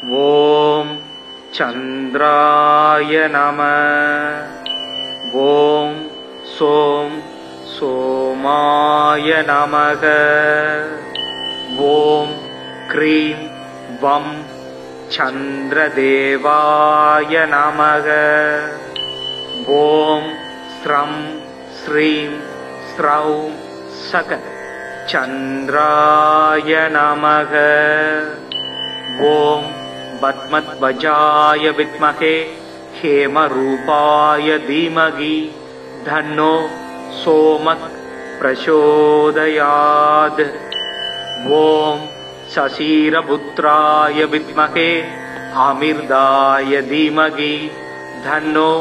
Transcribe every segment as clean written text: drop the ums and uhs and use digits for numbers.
ஓம் சந்திராய நம. ஓம் சோம் சோமாய நமக. ஓம் க்ரீம் வம் சந்திரதேவாய நமக. ஓம் ஸ்ரம் ஸ்ரீம் ஸ்ரௌம் சக சந்திராய நமக. ஓம் பத்மத்வஜாய வித்மகே ஹேமரூபாய தீமகி தன்னோ சோமக் பிரசோதயாத். ஓம் சசீரபுத்ராய வித்மகே அமிர்தாய தீமகி தன்னோ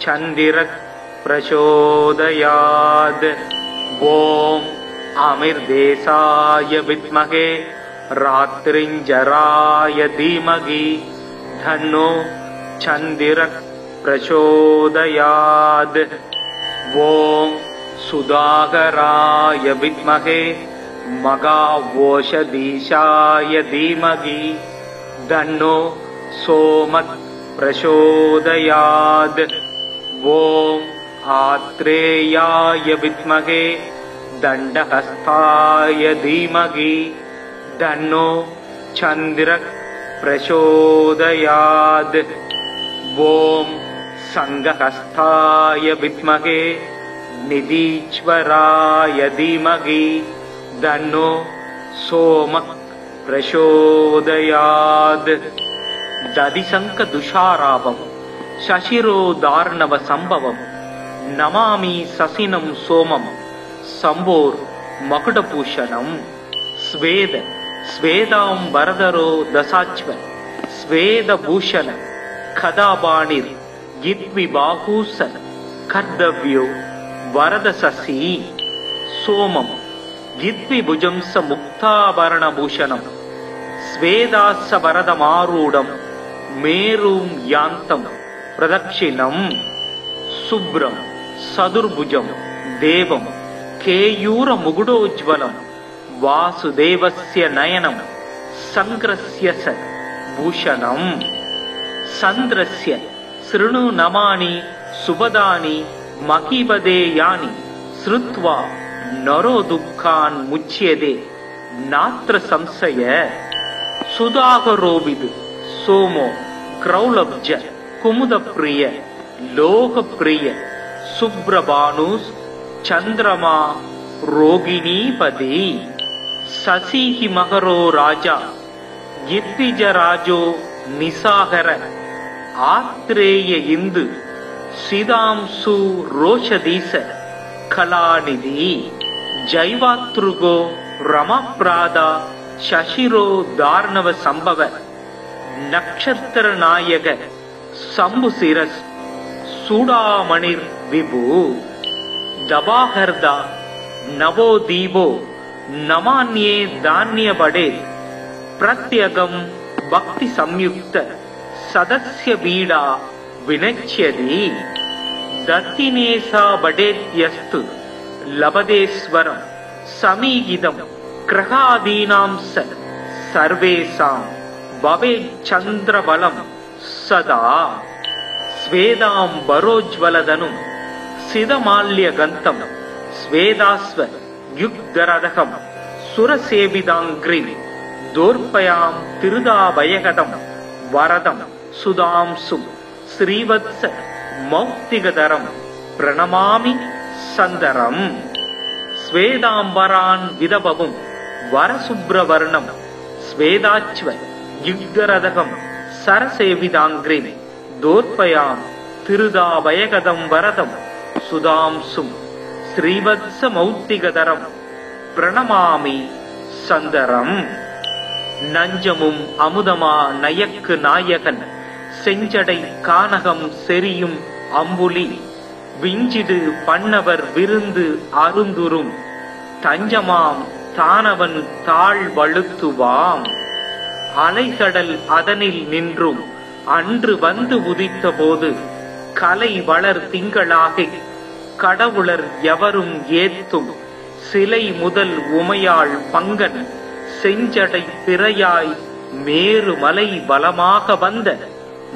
சந்திரக் பிரசோதயாத். ஓம் அமிர்தேசாய வித்மகே ராத்ரிஞ்சராய தீமகி தன்னோ சந்திரக் பிரசோதயாத். ஓம் சுதாகராய வித்மகே மகாவோஷதீஷாய தீமகி தன்னோ சோமக் பிரசோதயாத். ஓம் ஆத்ரேயாய வித்மகே தண்டஹஸ்தாய தீமகி தன்னோ சந்திரக் பிரசோதயாத். ஓம் சங்கஹஸ்தாய வித்மகே நிதீஸ்வராய தீமகி தன்னோ சோமக் பிரசோதயாத். ததிசங்க துஷாராபம் சசிரோதார்ணவ சம்பவம் நமாமி சசினம் சோமம் சம்போர் மகுடபூஷணம். ஸ்வேத ஸ்வேதாம் வரதரோ தசாச்வ ஸ்வேதபூஷண கதாபாணிர் யித்விபாகூச கர்தவ்யோ வரதசசி. சோமம் யித்விபுஜம்ச முக்தாபரணபூஷணம் ஸ்வேதாஸ்ஸ வரதமாரூடம் மேரும் யாந்தம் பிரதக்ஷிணம். சுப்ரம் சதுர்புஜம் தேவம் கேயூர முகுடோஜ்வலம் வாசுதேவஸ்ய நயனம் சங்கிரஸ்ய ச பூஷணம். சந்திரஸ்ய ஸ்ருணு நமானி சுபதானி மகிபதேயானி ஸ்ருத்வா நரோ துக்கான் முச்யதே நாத்ர சம்சய. சுதாகரோவிது சோமோ க்ரௌலப்ஜ குமுதப்ரிய லோகப்ரிய சுப்ரபானுஸ் சந்திரமா ரோகிணீபதி. சசிஹி மகரோ ராஜா யித்விஜராஜோ நிசாகர ஆத்ரேய இந்து சிதாம்சு ரோஷதீச கலாநிதி. ஜைவாத்ருகோ ரமப்ராதா சசிரோ தார்ணவ சம்பவ நக்ஷத்திர நாயக சம்புசிரஸ் சூடாமணிர் விபு. தபாஹர்தா நவோதீபோ நமான்யே தான்யபடே பிரத்யகம் பக்தி சம்யுக்த சதஸ்ய பீடா வினச்யதி. தத்தினேசா படேத்யஸ்து லபதேஸ்வரம் சமீகிதம் கிரகாதீனாம் ச சர்வேசாம் பவேச்சந்திரபலம் சதா. ஸ்வேதாம் பரோஜ்வலதனும் சிதமால்யகந்தம் ஸ்வேதாஸ்வ யுக்தரதகம் சுரசேவிதாங்கிரி தோர்பயாம் திருதாபயகதம் வரதம் சுதாம்சும் ஸ்ரீவத்ஸ மௌக்திகதரம் பிரணமாமி சந்தரம். ஸ்வேதாம்பரான் விதபவும் வரசுப்ரவர்ணம் ஸ்வேதாச்வ யுக்தரதகம் சரசேவிதாங்கிரி தோர்பயாம் திருதாபயகதம் வரதம் சுதாம்சும் ஸ்ரீவத்ஸ மௌக்திகதரம் பிரணமாமி சந்தரம். நஞ்சமும் அமுதமா நயக்கு நாயகன் செஞ்சடை கானகம் செரியும் அம்புலி விஞ்சிடு பண்ணவர் விருந்து அருந்துரும் தஞ்சமாம் தானவன் தாழ் வழுத்துவாம். அலைகடல் அதனில் நின்றும் அன்று வந்து உதித்த போது கலை வளர் திங்களாகி கடவுளர் எவரும் ஏத்தும் சிலை முதல் உமையாள் பங்கன் செஞ்சடை பிறையாய் மேருமலை பலமாக வந்த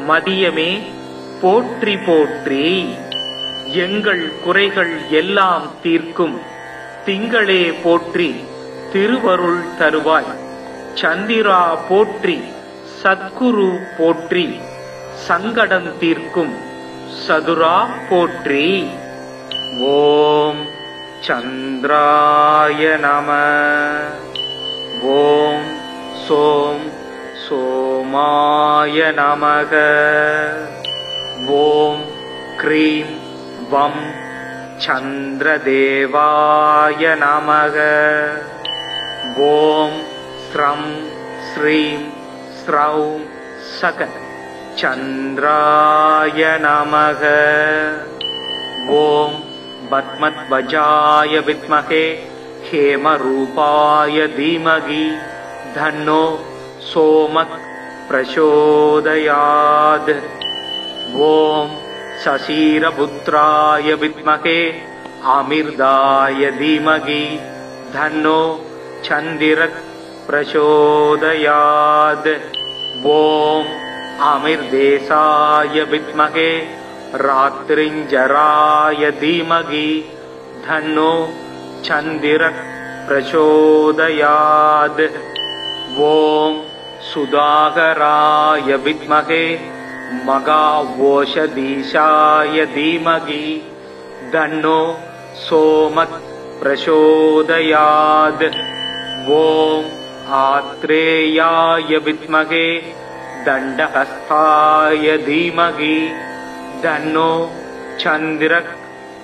மதியமே போற்றி போற்றி. எங்கள் குறைகள் எல்லாம் தீர்க்கும் திங்களே போற்றி திருவருள் தருவாய். சந்திரா போற்றி சத்குரு போற்றி சங்கடம் தீர்க்கும் சதுரா போற்றி. ஓம் சந்திராய நம. ஓம் சோம் சோமாய நமக. ஓம் க்ரீம் வம் சந்திரதேவாய நமக. ஓம் ஸ்ரம் ஸ்ரீம் ஸ்ரௌம் சக சந்திராய நமக. ஓம் பத்மத்வஜாய வித்மகே ஹேமரூபாய தீமகி தன்னோ சோமக் பிரசோதயாத். ஓம் சசீரபுத்ராய வித்மகே அமிர்தாய தீமகி தன்னோ சந்திரக் பிரசோதயாத். ஓம் அமிர்தேசாய வித்மகே ராத்ரிஞ்சராய தீமகி தன்னோ சந்திரக் பிரசோதயாத். ஓம் சுதாகராய வித்மகே மகாவோஷதீஷாய தீமகி தன்னோ சோமக் பிரசோதயாத். ஓம் ஆத்ரேயாய வித்மகே தண்டஹஸ்தாய தீமகி தன்னோ சந்திரக்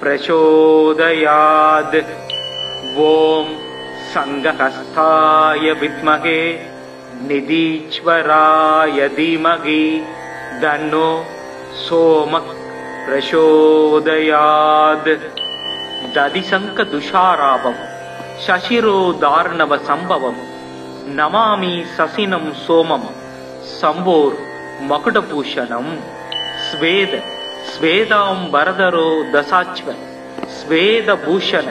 பிரசோதயாத். ஓம் சங்கஹஸ்தாய வித்மகே நிதீஸ்வராய தீமகி தன்னோ சோமக் பிரசோதயாத். ததிசங்க துஷாராபம் சசிரோதார்ணவ சம்பவம் நமாமி சசினம் சோமம் சம்போர் மகுடபூஷணம். ஸ்வேத ஸ்வேதாம்பரதரோ தசாச்வ ஸ்வேதபூஷண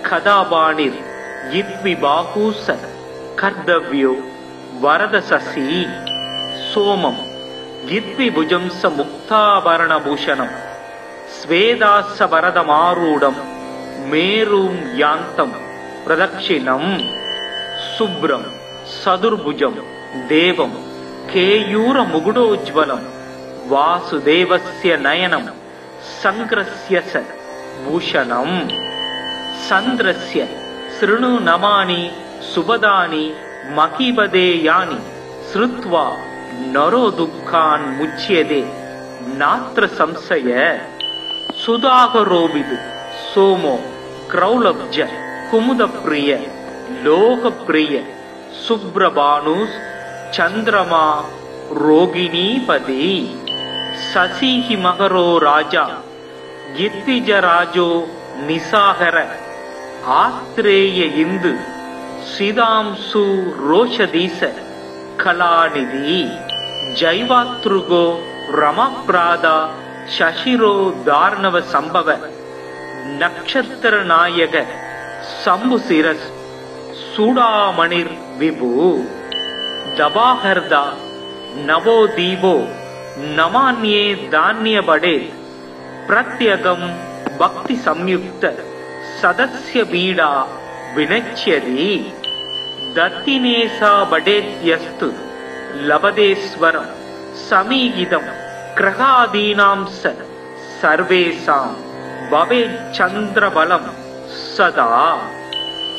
கதாபாணிர் இத்விபாகூச கர்தவ்யோ வரதசசி. சோமம் இத்விபுஜம்ச முக்தாபரணபூஷணம் ஸ்வேதாச வரதமாரூடம் மேரும் யாந்தம் பிரதக்ஷிணம். சுப்ரம் சதுர்புஜம் தேவம் கேயூர முகுடோஜ்வலம் வாசுதேவஸ்ய நயனம் சங்கிரஸ்ய ச பூஷணம். சந்திரஸ்ய ஸ்ருணு நமானி சுபதானி மகிபதேயானி ஸ்ருத்வா நரோ துக்கான் முச்யதே நாத்ர சம்சய. சுதாகரோவிது சோமோ க்ரௌலப்ஜ குமுதப்ரிய லோகப்ரிய சுப்ரபானுஸ் சந்திரமா ரோகிணீபதி. சசிஹி மகரோ ராஜா கித்திஜராஜோ நிசாகர ஆத்ரேய இந்து சிதாம்சு ரோஷதீச கலாநிதி. ஜைவாத்ருகோ ரமப்ராதா சசிரோ தார்ணவ சம்பவ நக்ஷத்திர நாயக சம்புசிரஸ் சூடாமணிர் விபு. தபாஹர்தா நவோதீபோ நமான்யே தான்யபடே பிரத்யகம் பக்தி சம்யுக்த சதஸ்ய பீடா வினச்யதி. தத்தினேசா படேத்யஸ்து லபதேஸ்வரம் சமீகிதம் கிரகாதீனாம் சர்வேசாம் பவேத் சந்திரபலம் சதா.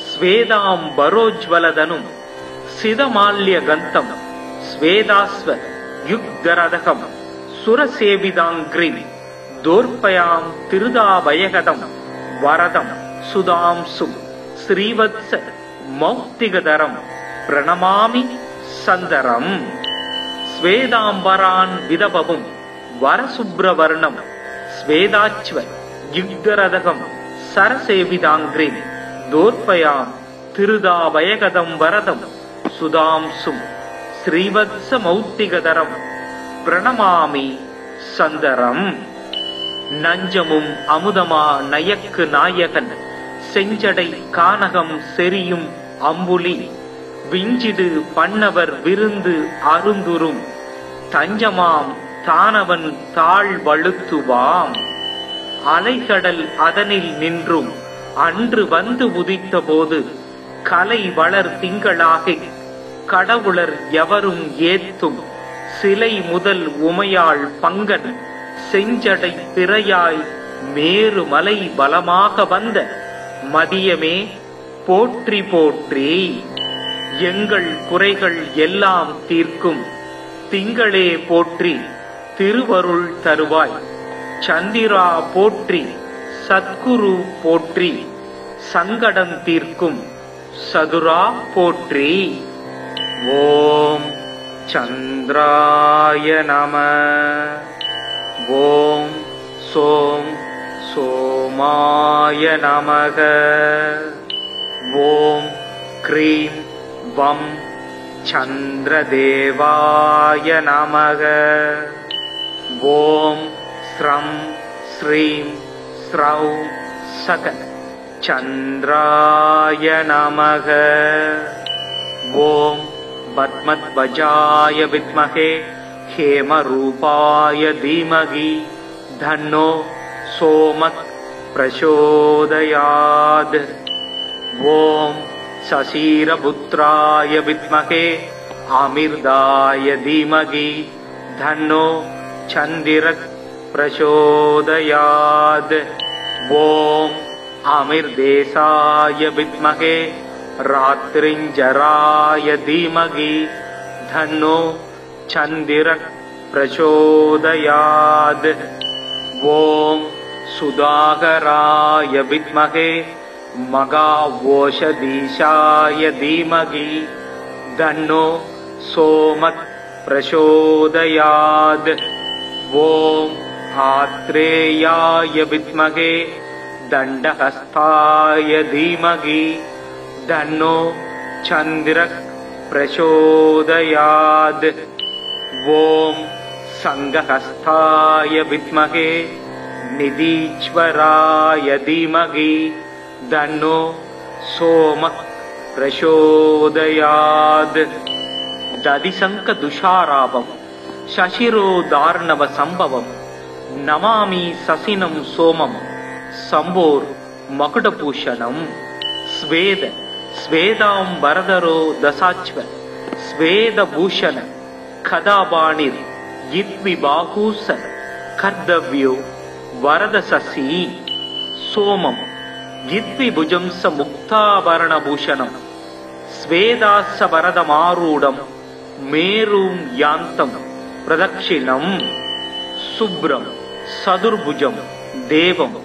ஸ்வேதாம்பரோஜ்வலதனும் சிதமால்ய கந்தம் ஸ்வேதாஸ்வ யுக்தரதகம் சுரசேவிதாங்கிரிம் தோர்பயாம் திருதாபயகதம் வரதம் சுதாம்சும் ஸ்ரீவத்ஸ மௌக்திகதரம் பிரணமாமி சந்தரம். ஸ்வேதாம்பரான் விதபவும் வரசுப்ரவர்ணம் ஸ்வேதாச்வ யுக்தரதகம் சரசேவிதாங்கிரிம் தோர்பயாம் திருதாபயகதம் வரதம் சுதாம்சும் ஸ்ரீவத்ஸ மௌக்திகதரம் பிரணமாமி சந்தரம். நஞ்சமும் அமுதமா நயக்கு நாயகன் செஞ்சடை கானகம் செரியும் அம்புலி விஞ்சிடு பண்ணவர் விருந்து அருந்துரும் தஞ்சமாம் தானவன் தாழ் வழுத்துவாம். அலைகடல் அதனில் நின்றும் அன்று வந்து உதித்த போது கலை வளர் திங்களாகி கடவுளர் எவரும் ஏத்தும் சிலை முதல் உமையாள் பங்கன் செஞ்சடை பிறையாய் மேரு மலை பலமாக வந்த மதியமே போற்றி போற்றி. எங்கள் குறைகள் எல்லாம் தீர்க்கும் திங்களே போற்றி திருவருள் தருவாய். சந்திரா போற்றி சத்குரு போற்றி சங்கடம் தீர்க்கும் சதுரா போற்றி. ஓம் சந்திராய நம. ஓம் சோம் சோமாய நமக. ஓம் க்ரீம் வம் சந்திரதேவாய நமக. ஓம் ஸ்ரம் ஸ்ரீம் ஸ்ரௌ சக சந்திராய நமக. ஓம் பத்மத்வஜாய வித்மகே ஹேமரூபாய தீமகி தன்னோ சோமக் பிரசோதயாத். ஓம் சசீரபுத்ராய வித்மகே அமிர்தாய தீமகி தன்னோ சந்திரக் பிரசோதயாத். ஓம் அமிர்தேசாய வித்மகே ராத்திரிஞ்சராய தீமகி தன்னோ சந்திரக் பிரசோதயாத். ஓம் சுதாகராய வித்மகே மகாவோஷதீஷாய தீமகி தன்னோ சோமக் பிரசோதயாத். ஓம் ஆத்ரேயாய வித்மகே தண்டஹஸ்தாய தீமகி தன்னோ சந்திரக் பிரசோதயாத். ஓம் சங்கஹஸ்தாய வித்மகே நிதீஸ்வராய தீமகி தன்னோ சோமக் பிரசோதயாத். ததிசங்க துஷாராபம் சசிரோ தார்ணவ சம்பவம் நமாமி சசினம் சோமம் சம்போர் மகுடபூஷணம். ஸ்வேத ஸ்வேதாம் வரதரோ தசாச்வ ஸ்வேதபூஷண கதாபாணிர் இத்விபாகூச கர்தவ்யோ வரத சசி. சோமம் இத்விபுஜம்ச முக்தாபரணபூஷணம் ஸ்வேதாச வரதமாரூடம் மேரும் யாந்தம் பிரதக்ஷிணம். சுப்ரம் சதுர்புஜம் தேவம்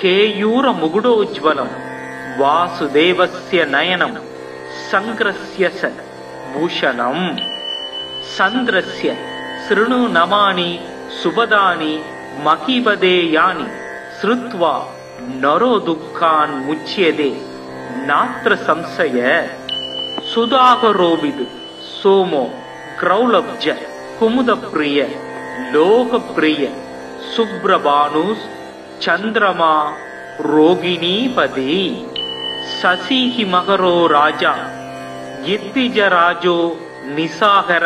கேயூர முகுடோஜ்வலம் வாசுதேவஸ்ய நயனம் சங்கிரஸ்ய ச பூஷணம். சந்திரஸ்ய ஸ்ருணு நமானி சுபதானி மகிபதேயானி ஸ்ருத்வா நரோ துக்கான் முச்யதே நாத்ர சம்சய. சுதாகரோவிது சோமோ கிரௌலப்ஜ குமுதப்ரிய லோகப்ரிய சுப்ரபானுஸ் சந்திரமா ரோகிணீபதி. சசிஹி மகரோ ராஜா இத்திஜராஜோ நிசாகர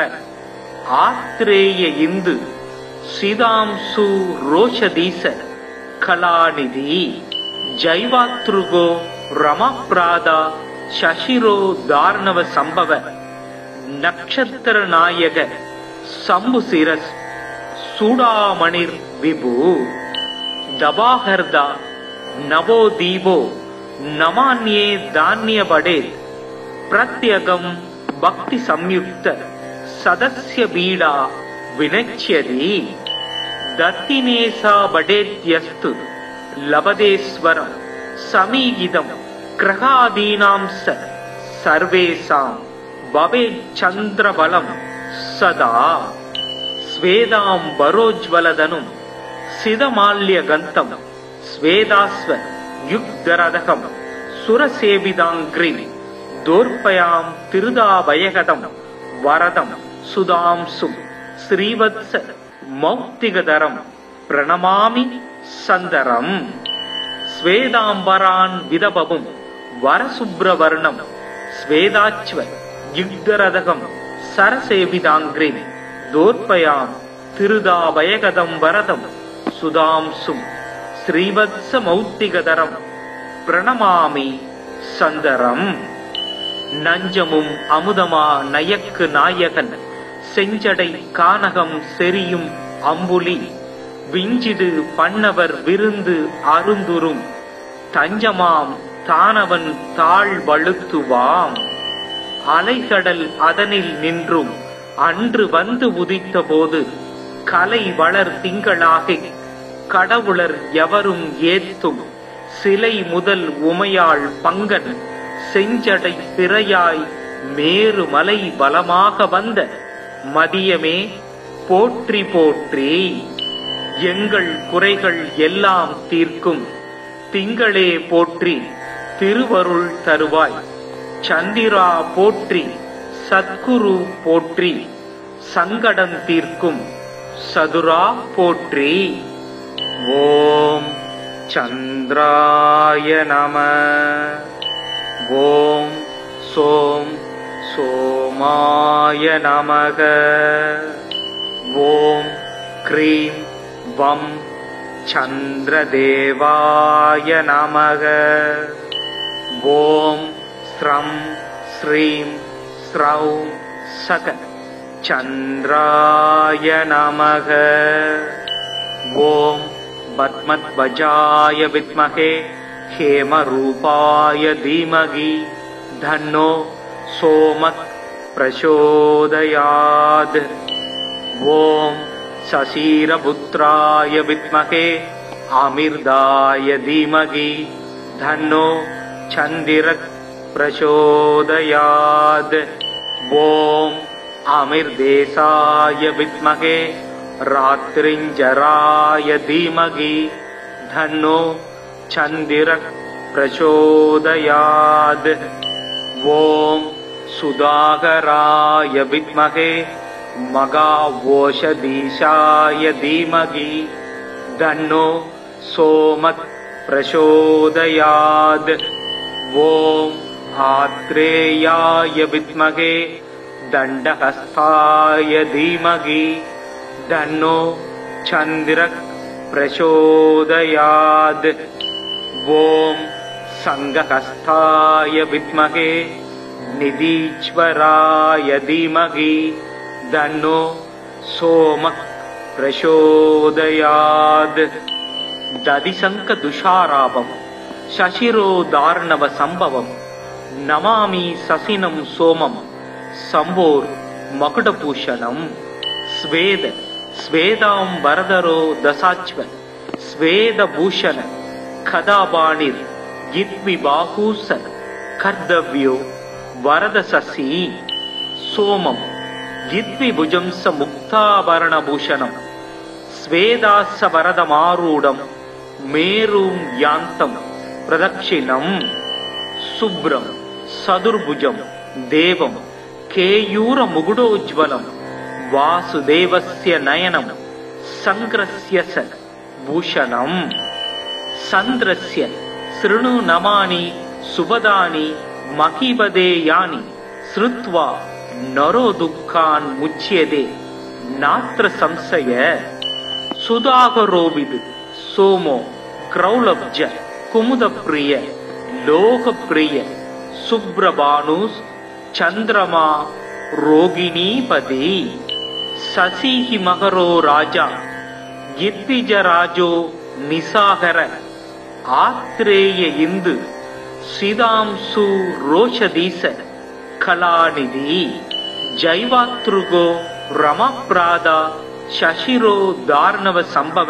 ஆத்ரேய இந்து சிதாம்சு ரோஷதீச கலாநிதி. ஜைவாத்ருகோ ரமப்ராதா சசிரோ தார்ணவ சம்பவ நக்ஷத்திர நாயக சம்புசிரஸ் சூடாமணிர் விபு. தபாஹர்தா நவோதீபோ நமான்யே தானிய படே பிரத்யகம் பக்தி சம்யுக்த சதஸ்ய பீடா வினச்யதி. தத்தினேசா படேத்யஸ்து லபதேஸ்வரம் சமீகிதம் கிரகாதீனாம் ச சர்வேசாம் பவேத் சந்திரபலம் சதா. ஸ்வேதாம் பரோஜ்வலதனும் சிதமால்ய கந்தம் ஸ்வேதாஸ்வ யுக்தரதகம் சுரசேவிதாங்கிரி தோர்பயாம் திருதாபயகதம் வரதம் சுதாம்சும் ஸ்ரீவத்ச மௌக்திகதரம் பிரணமாமி சந்தரம். ஸ்வேதாம்பரான் விதபவும் வரசுப்ரவர்ணம் ஸ்வேதாச்வ யுக்தரதகம் சரசேவிதாங்கிரின் தோற்பயாம் திருதாபயகதம் வரதம் சுதாம்சும் ஸ்ரீவத்ச மௌத்திகதரம் பிரணமாமி சந்தரம். நஞ்சமும் அமுதமா நயக்கு நாயகன் செஞ்சடை கானகம் செரியும் அம்புலி விஞ்சிடு பண்ணவர் விருந்து அருந்துரும் தஞ்சமாம் தானவன் தாழ் வழுத்துவாம். அலைகடல் அதனில் நின்றும் அன்று வந்து உதித்த போது கலை வளர் திங்களாகி கடவுளர் எவரும் ஏத்தும் சிலை முதல் உமையாள் பங்கன் செஞ்சடை பிறையாய் மேருமலை பலமாக வந்த மதியமே போற்றி போற்றி. எங்கள் குறைகள் எல்லாம் தீர்க்கும் திங்களே போற்றி திருவருள் தருவாய். சந்திரா போற்றி சத்குரு போற்றி சங்கடம் தீர்க்கும் சதுரா போற்றி. ஓம் சந்திராய நம. ஓம் சோம் சோமாய நமக. ஓம் க்ரீம் வம் சந்திரதேவாய நமக. ஓம் ஸ்ரம் ஸ்ரீம் ஸ்ரௌம் சக சந்திராய நமக. ஓம் பத்மத்வஜாய வித்மஹே ஹேமரூபாய தீமகி தன்னோ சோமக் பிரசோதயாத். ஓம் சசீரபுத்ராய வித்மஹே அமிர்தாய தீமகி தன்னோ சந்திரக் பிரசோதயாத். ஓம் அமிர்தேசாய வித்மஹே ராத்ரிஞ்சராய தீமகி தன்னோ சந்திரக் பிரசோதயாத். ஓம் சுதாகராய வித்மஹே மகாவோஷதீஷாய தீமகி தன்னோ சோமக் பிரசோதயாத். ஓம் ஆத்ரேயாய வித்மஹே தண்டஹஸ்தாய தீமகி தன்னோ சந்திரக் பிரசோதயாத். ஓம் சங்கஹஸ்தாய வித்மஹே நிதீஸ்வராய தீமகி தன்னோ சோமக் பிரசோதயாத். ததிசங்க துஷாராபம் சசிரோ தார்ணவ சம்பவம் நமாமி சசினம் சோமம் சம்போர் மகுடபூஷணம். ஸ்வேத ஸ்வேதாம் வரதரோ தசாச்வ ஸ்வேதபூஷண கதாபாணிர் யித்விபாகூச கர்தவ்யோ வரதசசி. சோமம் யித்விபுஜம்ச முக்தாபரணபூஷணம் ஸ்வேதாச வரதமாரூடம் மேரும் யாந்தம் பிரதக்ஷிணம். சுப்ரம் சதுர்புஜம் தேவம் கேயூர முகுடோஜ்வலம் வாசுதேவஸ்ய நயனம் சங்கிரஸ்ய ச பூஷணம். சந்திரஸ்ய ஸ்ருணு நமானி சுபதானி மகிபதேயானி ஸ்ருத்வா நரோ துக்கான் முச்யதே நாத்ர சம்சய. சுதாகரோவிது சோமோ கிரௌலப்ஜ குமுதப்ரிய லோகப்ரிய சுப்ரபானுஸ் சந்திரமா ரோகிணீபதி. சசிஹி மகரோ ராஜா யித்விஜராஜோ நிசாகர ஆத்ரேய இந்து சிதாம்சு ரோஷதீச கலாநிதி. ஜைவாத்ருகோ ரமப்ராதா சசிரோ தார்ணவ சம்பவ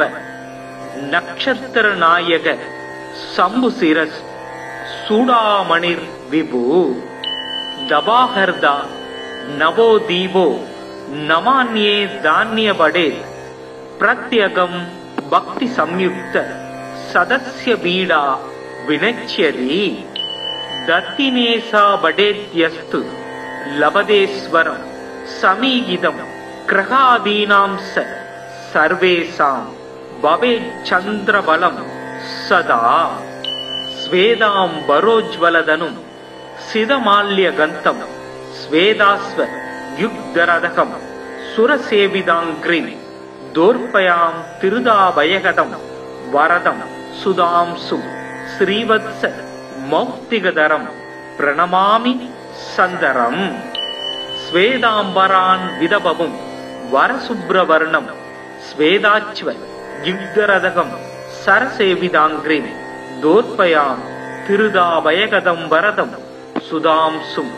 நக்ஷத்திர நாயக சம்புசிரஸ் சூடாமணிர் விபு. தபாஹர்தா நவோதீபோ நமான்யே தான்யபடே பிரத்யகம் பக்தி சம்யுக்த சதஸ்ய பீடா வினச்யதி. தத்தினேசா படேத்யஸ்து லபதேஸ்வரம் சமீகிதம் கிரகாதீனாம் ச சர்வேசாம் பவேத் சந்திரபலம் சதா. ஸ்வேதாம் பரோஜ்வலதனும் சிதமால்ய கந்தம் ஸ்வேதாஸ்வ யுக்தரதகம் சுரசேவிதாங்கிரிம் தோர்பயாம் திருதாபயகதம் வரதம் சுதாம்சும் ஸ்ரீவத்ஸ மௌக்திகதரம் பிரணமாமி சந்தரம். ஸ்வேதாம்பரான் விதபவும் வரசுப்ரவர்ணம் ஸ்வேதாச்வ யுக்தரதகம் சரசேவிதாங்கிரிம் தோர்பயாம் திருதாபயகதம் வரதம் சுதாம்சும்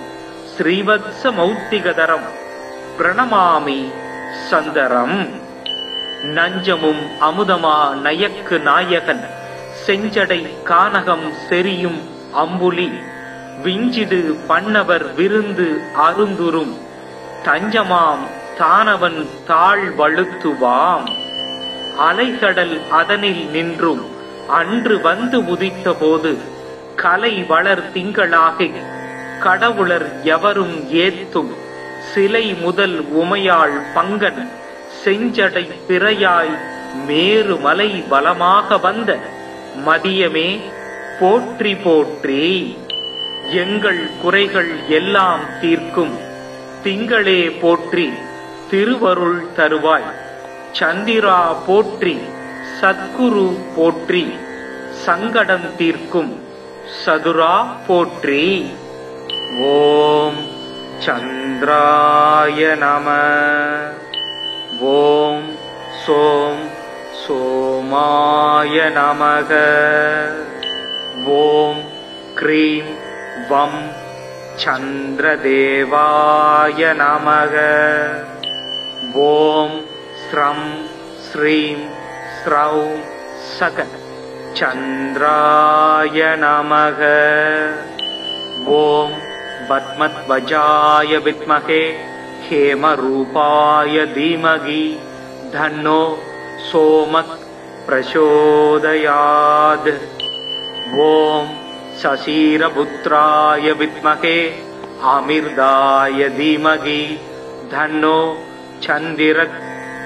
ஸ்ரீவத்ஸ மௌக்திகதரம் பிரணமாமி சந்தரம். நஞ்சமும் அமுதமா நயக்கு நாயகன் செஞ்சடை கானகம் செரியும் அம்புலி விஞ்சிடு பண்ணவர் விருந்து அருந்துரும் தஞ்சமாம் தானவன் தாழ் வழுத்துவாம். அலைகடல் அதனில் நின்றும் அன்று வந்து உதித்த போது கலை வளர் திங்களாகி கடவுளர் எவரும் ஏத்தும் சிலை முதல் உமையாள் பங்கன் செஞ்சடை பிறையாய் மேருமலை பலமாக வந்த மதியமே போற்றி போற்றி. எங்கள் குறைகள் எல்லாம் தீர்க்கும் திங்களே போற்றி திருவருள் தருவாய். சந்திரா போற்றி சத்குரு போற்றி சங்கடம் தீர்க்கும் சதுரா போற்றி. ஓம் சந்திராய நம. ஓம் சோம் சோமாய நமக. ஓம் க்ரீம் வம் சந்திரதேவாய நமக. ஓம் ஸ்ரம் ஸ்ரீம் ஸ்ரௌம் சக சந்திராய நமக. ஓம் பத்மத்வஜாய வித்மகே हेमरूपाय धीमहि धन्नो सोमः प्रचोदयात्. ओम शशिरपुत्राय विद्महे आमिर्दाय धीमहि धन्नो चंदिरः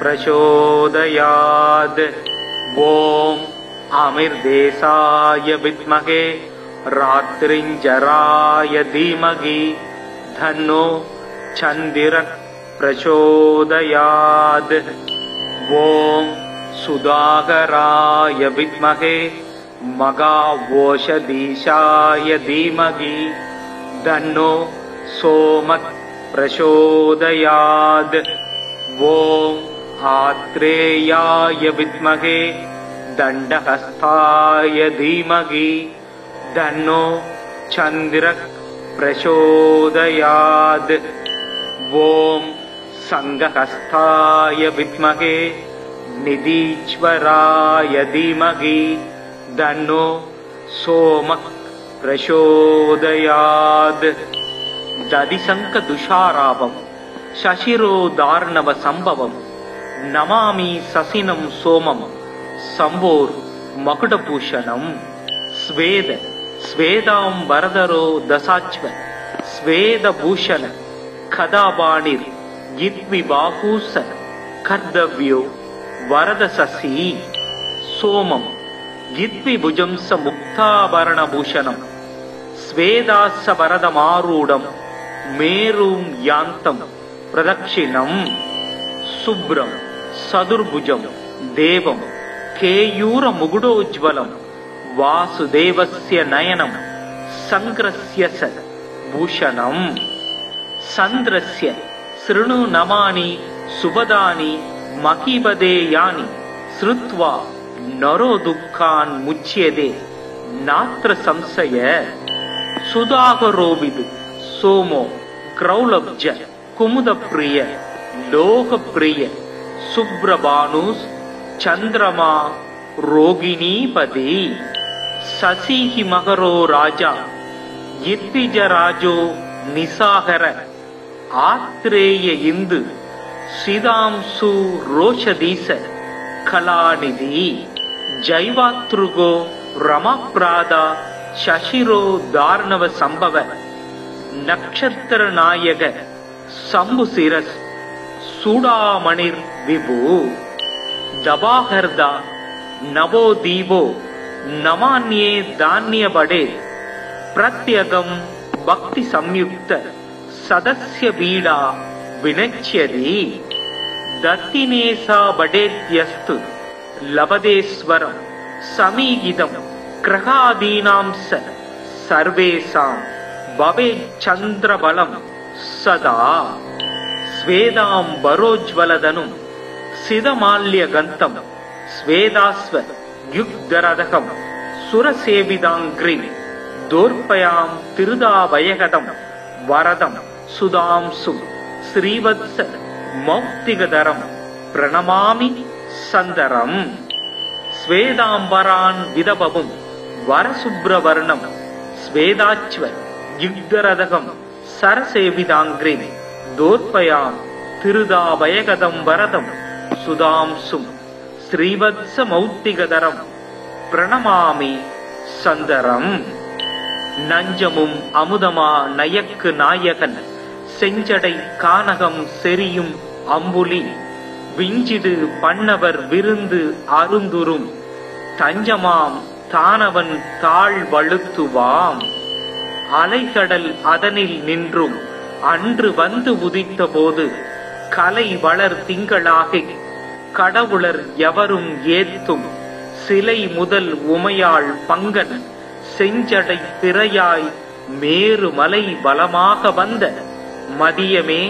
प्रचोदयात्. ओम आमिर्देशाय विद्महे रात्रिञ्जराय धीमहि धन्नो चंदिरः प्रचोदयात्. ओम सुधाकराय विद्महे मगावोषधीशाय धीमहि धन्नो सोमः प्रचोदयात्. ओम आत्रेयाय विद्महे दण्डहस्ताय धीमहि धन्नो चंद्रः प्रचोदयात्. ओम संघहस्ताय विद्महे निधीश्वराय धीमहि धन्नो सोमः प्रचोदयात्. दधिशंक दुषारावं शशिरो दार्णव संभवं नमामि ससिनं सोमं संभोर मकुटभूषणं. स्वेद स्वेदांबरधरो दशाच्व स्वेदभूषण खदाबाणिर यद्विबाहूस कर्दव्यो वरदशसी. सोमं यद्विभुजंस मुक्ताभरणभूषणं स्वेदास्य वरदमारूढं मेरुं यान्तं प्रदक्षिणं. शुभ्रं सदुर्भुजं देवं केयूरमुकुटोज्ज्वलं वासुदेवस्य नयनं संग्रस्य स भूषणं. चन्द्रस्य शृणु नमानि सुभदानि महीपदेयानि श्रुत्वा नरो दुःखान् मुच्यते नात्र संशय. सुधाकरोविद सोमो क्रौलब्ज कुमुदप्रिय लोकप्रिय शुभ्रभानुस् चन्द्रमा रोगिणीपति. शशिः मकरो राजा यद्विजराजो निसागर. आत्रेय इंदु श्रीदांशु रोषधीश कलानिधि. जैवातृगो रमाप्रादा शशिरो दार्णव संभव. नक्षत्र नायक शंभुशिरस् सूडामणिर विभु. दबाहर्दा नवो दीवो नमान्ये धान्य बड़े. प्रत्यगम भक्ति संयुक्त सदस्य बीडा विनच्यति दत्तिनेसा बडेद्यस्तु लभदेश्वरं समीहितं ग्रहादीनां सर्वेषां भवेच्चन्द्रबलं सदा स्वेदाम्बरोज्ज्वलदनुं सिदमाल्यगन्तं स्वेदास्व युग्धरदकं सुरसेविदाङ्घ्रिं दोर्पयां तिरुदावयगदं वरदं सुधांसुं श्रीवत्स मौक्तिकधरं प्रणमामि सन्दरम् स्वेदाम्बरान् विदबवुं वरसुब्रवर्णं स्वेदाच्व युग्धरदकं सरसेविदाङ्घ्रिं दोर्पयां तिरुदावयगदं वरदं सुधांसुं श्रीवत्स मौक्तिकधरं प्रणमामि சந்தரம். நஞ்சமும் அமுதமா நயக்கு நாயகன் செஞ்சடை கானகம் செரியும் அம்புலி விஞ்சிடு பண்ணவர் விருந்து அருந்துரும் தஞ்சமாம் தானவன் தாழ் வழுத்துவாம் அலைகடல் அதனில் நின்றும் அன்று வந்து உதித்த போது கலை வளர் திங்களாகி கடவுளர் எவரும் ஏத்தும் சிலை முதல் உமையாள் பங்கன் செஞ்சடை திரையாய் மேரு மலை பலமாக வந்த மதியமே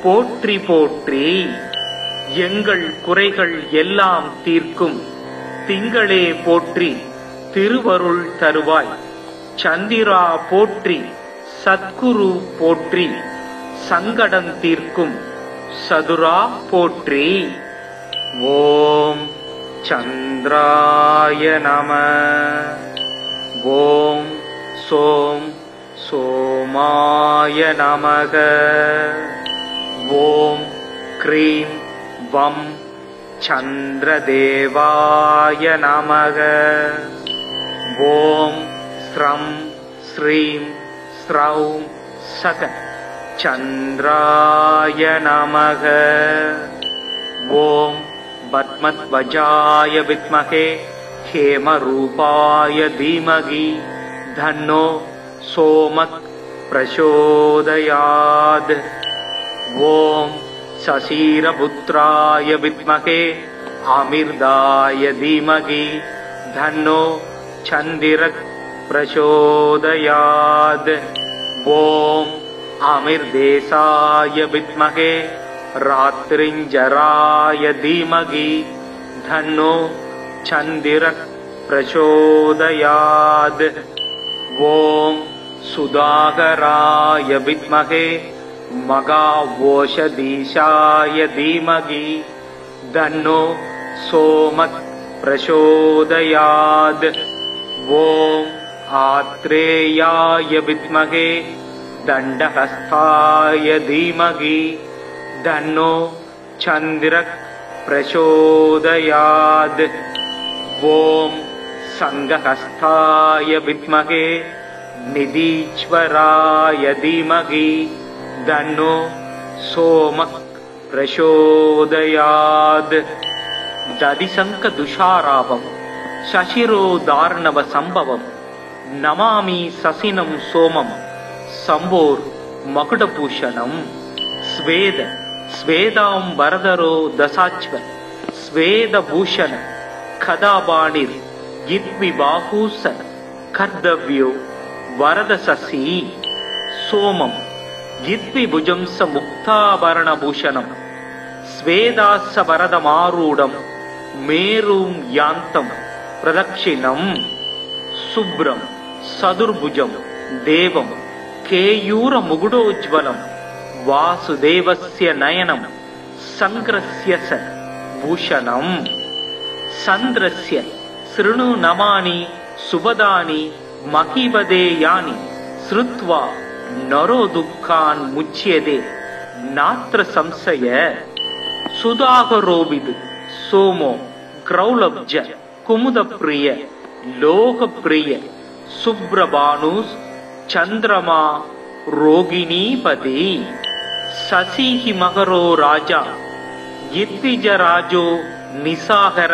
போற்றி போற்றி. எங்கள் குறைகள் எல்லாம் தீர்க்கும் திங்களே போற்றி திருவருள் தருவாய். சந்திரா போற்றி சத்குரு போற்றி சங்கடம் தீர்க்கும் சதுரா போற்றி. ஓம் சந்திராய நம. ஓம் சோம் சோமாய நமக. ஓம் க்ரீம் வம் சந்திரதேவாய நமக. ஓம் ஸ்ரம் ஸ்ரீம் ஸ்ரௌம் சக சந்திராய நமக. ஓம் பத்மத்வஜாய வித்மகே हेमरूपाय धीमहि धन्नो सोमः प्रचोदयात्. ओम शशिरपुत्राय विद्महे अमिर्दाय धीमहि धन्नो चंद्रः प्रचोदयात्. ओम अमिर्देशाय विद्महे रात्रिञ्जराय धीमहि धन्नो चंद्रः प्रचोदयात्. ओम सुधाकराय विद्महे मगावोषधीशाय धीमहि धन्नो सोमः प्रचोदयात्. ओम आत्रेयाय विद्महे दण्डहस्ताय धीमहि धन्नो चंद्रः प्रचोदयात्. ओम संघहस्ताय विद्महे निधीश्वराय धीमहि धन्नो सोमः प्रचोदयात्. दधिशंक दुषारावं शशिरोदार्णव संभवं नमामि ससिनं सोमं संभोर मकुटभूषणं. स्वेद स्वेदांबरधरो दशाच्व स्वेदभूषण खदाबाणिर गिद्विबाहूस कर्दव्यो वरदशसी. सोमं गिद्विभुजंस मुक्ताभरणभूषणं स्वेदास्य वरदमारूढं मेरुं यान्तं प्रदक्षिणं. शुभ्रं सदुर्भुजं देवं केयूरमुकुटोज्ज्वलं वासुदेवस्य नयनं संग्रस्य स भूषणं. चन्द्रस्य शृणु नमानि सुभदानि महीपदेयानि श्रुत्वा नरो दुःखान् मुच्यते नात्र संशय. सुधाकरोविद सोमो क्रौलब्ज कुमुदप्रिय लोकप्रिय शुभ्रभानुस् चन्द्रमा रोगिणीपति. शशिहि मकरो राजा यद्विजराजो निसागर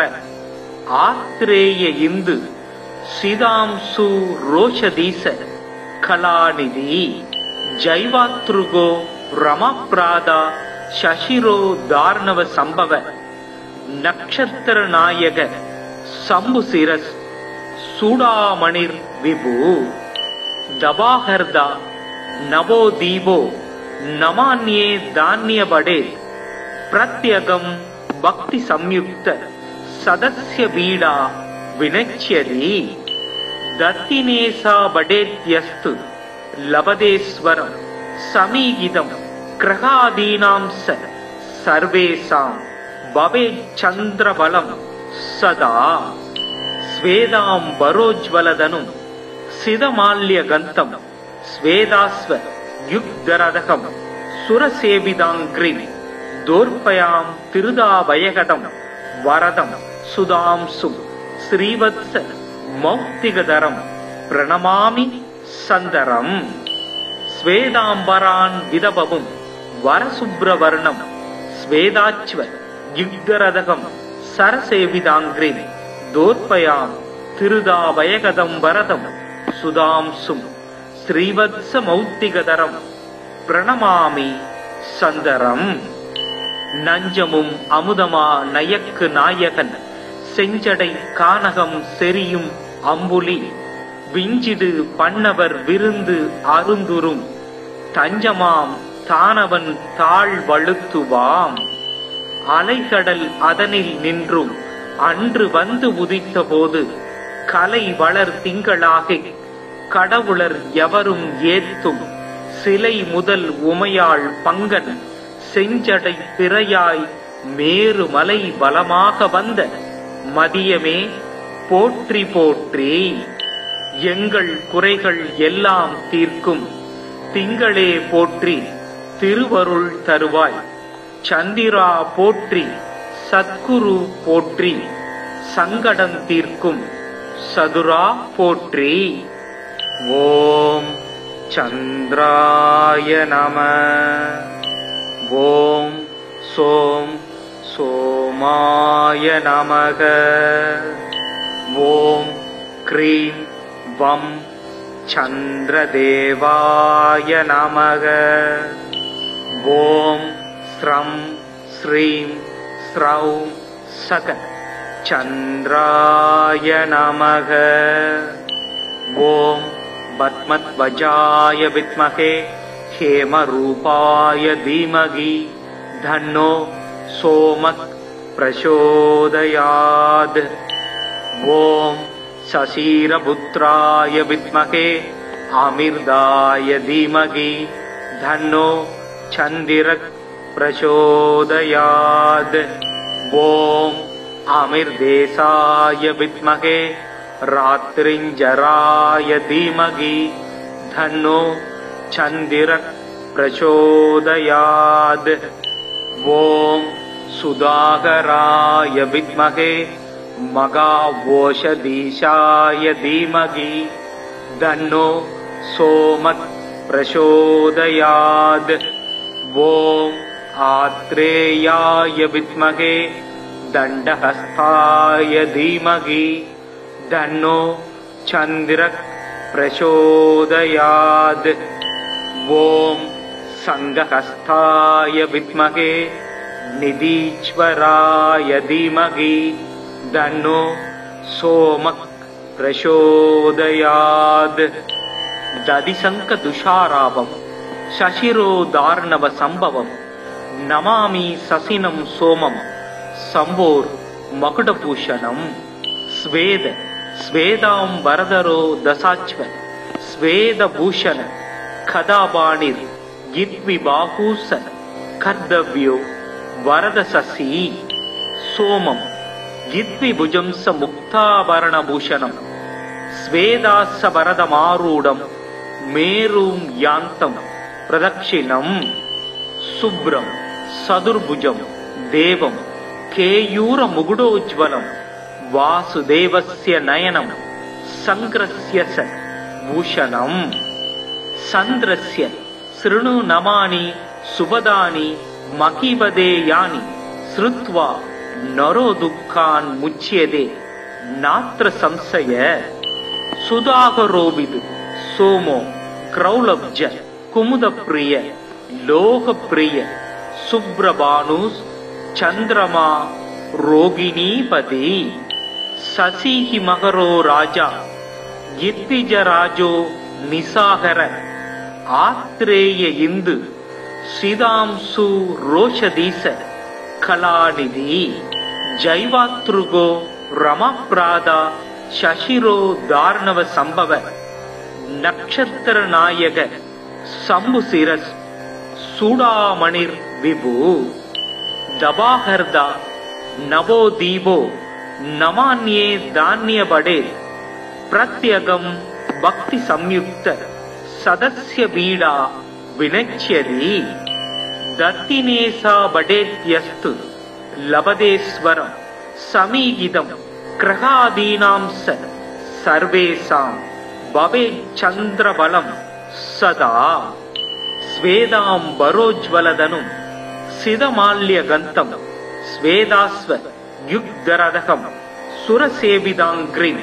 आत्रेय इंदु सिदांसु रोषधीश कलानिधि. ಜೈವಾತೃಗೋ ರಮಪ್ರಾದ ಶಶಿರೋ ದಾರ್ಣವ ಸಂಭವ ನಕ್ಷತ್ರ ನಾಯಕ ಸಂಭು ಸಿರಸ್ ಸೂಡಾಮಣಿರ್ ವಿಭು ದಬಾಹರ್ದ ನವೋ ದೀಪೋ ನಮಾನ್ಯೇ ಧಾನ್ಯ ಬಡೆ ಪ್ರತ್ಯಗಂ ಭಕ್ತಿ ಸಂಯುಕ್ತ ಸದಸ್ಯ ಬೀಡ ವಿನಚ್ಯದಿ ದತ್ತಿನೇಸಾ ಬಡೇತ್ಯಸ್ತು ಲಭದೇಶ್ವರಂ ಸಮೀಗಿದಂ ಗ್ರಹಾದೀನಾಂ ಸರ್ವೇಸಾಂ ಭವೇಚ್ಚಂದ್ರಬಲಂ ಸದಾ ಸ್ವೇದಾಂ ಬರೋಜ್ವಲದನು ಸಿದಮಾಲ್ಯ ಗಂತಂ ಸ್ವೇದಾಸ್ವ ಯುಗ್ಧರದಕಂ ಸುರಸೇವಿದಾಂಗ್ರಿಂ ದೋರ್ಪಯಾಂ ತಿರುದಾಭಯಗದಂ ವರದಂ ಸುಧಾಂಸು ಶ್ರೀವತ್ಸ ಮೌಕ್ತಿಗದರಂ ಪ್ರಣಮಾಮಿ ಸಂದರಂ ಸ್ವೇದಾಂಬರಾನ್ ವಿದಬವುಂ ವರಸುಬ್ರವರ್ಣಂ ಸ್ವೇದಾಚ್ವ ಯುಗ್ಧರದಕಂ ಸರಸೇವಿದಾಂಗ್ರಿಂ ದೋರ್ಪಯಾಂ ತಿರುದಾಭಯಗದಂ ವರದಂ சுதாம்சும் ஸ்ரீவத்ச மௌத்திகதரம் பிரணமாமி சந்தரம். நஞ்சமும் அமுதமா நயக்கு நாயகன் செஞ்சடை கானகம் செரியும் அம்புலி விஞ்சிடு பண்ணவர் விருந்து அருந்துரும் தஞ்சமாம் தானவன் தாழ் வழுத்துவாம் அலைகடல் அதனில் நின்றும் அன்று வந்து உதித்த போது கலை வளர் திங்களாக கடவுளர் எவரும் ஏத்தும் சிலை முதல் உமையாள் பங்கன் செஞ்சடை பிறையாய் மேரு மலை பலமாக வந்த மதியமே போற்றி போற்றி. எங்கள் குறைகள் எல்லாம் தீர்க்கும் திங்களே போற்றி திருவருள் தருவாய். சந்திரா போற்றி சத்குரு போற்றி சங்கடம் தீர்க்கும் சதுரா போற்றி. ஓம் சந்திராய நம. ஓம் சோம் சோமாய நமக. ஓம் க்ரீம் வம் சந்திரதேவாய நமக. ஓம் ஸ்ரம் ஸ்ரீம் ஸ்ரௌம் சக சந்திராய நமக. ஓம் பத்மத்வஜாய வித்மகே ஹேமரூபாய தீமகி தன்னோ சோமக் பிரசோதயாத். ஓம் சசீரபுத்ராய வித்மகே அமிர்தாய தீமகி தன்னோ சந்திரக் பிரசோதயாத். ஓம் அமிர்தேசாய வித்மகே ராத்ரிஞ்சராய தீமகி தன்னோ சந்திரக் பிரசோதயாத். ஓம் சுதாகராய வித்மகே மகாவோஷதீஷாய தீமகி தன்னோ சோமக் பிரசோதயாத். ஓம் ஆத்ரேயாய வித்மகே தண்டஹஸ்தாய தீமகி தன்னோ சந்திரக் பிரசோதயாத். ஓம் சங்கஹஸ்தாய வித்மகே நிதீஸ்வராய தீமகி தன்னோ சோமக் பிரசோதயாத். ததிசங்க துஷாராபம் சசிரோ தார்ணவ சம்பவம் நமாமி சசினம் சோமம் சம்போர் மகுடபூஷணம். ஸ்வேத ஸ்வேதாம் வரதரோ தசாச்வ ஸ்வேதபூஷண கதாபாணிர் யித்விபாஹூச கர்தவ்யோ வரதசசி. சோமம் யித்விபுஜம்ச முக்தாபரணபூஷணம் ஸ்வேதாஸ்ஸ வரதமாரூடம் மேரும் யாந்தம் பிரதக்ஷிணம். சுப்ரம் சதுர்புஜம் தேவம் கேயூர முகுடோஜ்வலம் வாசுதேவஸ்ய நயனம் சங்கிரஸ்ய ச பூஷணம். சந்திரஸ்ய ஸ்ருணு நமானி சுபதானி மகிபதேயானி ஸ்ருத்வா நரோ துக்கான் முச்யதே நாத்ர சம்சய. சுதாகரோவிது சோமோ க்ரௌலப்ஜ कुमुदप्रिय लोकप्रिय सुब्रभानुस् चंद्रमा रोगिणीपति शशिहि मकरो राजा गित्तिजराजो निसागर आत्रेय इंदु श्रीदांसु रोषदीस कलानिधि जैवातृगो रमाप्रादा शशिरो दार्णव संभव नक्षत्र नायक शंभुशिरस् सूडामणिर् विभु दबाहर्दा नवोदीपो नमान्ये धान्य बड़े प्रत्यगम भक्ति संयुक्त सदस्य बीड़ा विनच्यति दत्तिनेसा बडेत्यस्तु लभदेश्वरं समीहितं ग्रहादीनां सर्वेषां भवेत् चन्द्रबलं सदा स्वेदाम्बरोज्ज्वलदनुं सिदमाल्यगन्तं स्वेदास्व युग्धरदकं सुरसेविदाङ्घ्रिं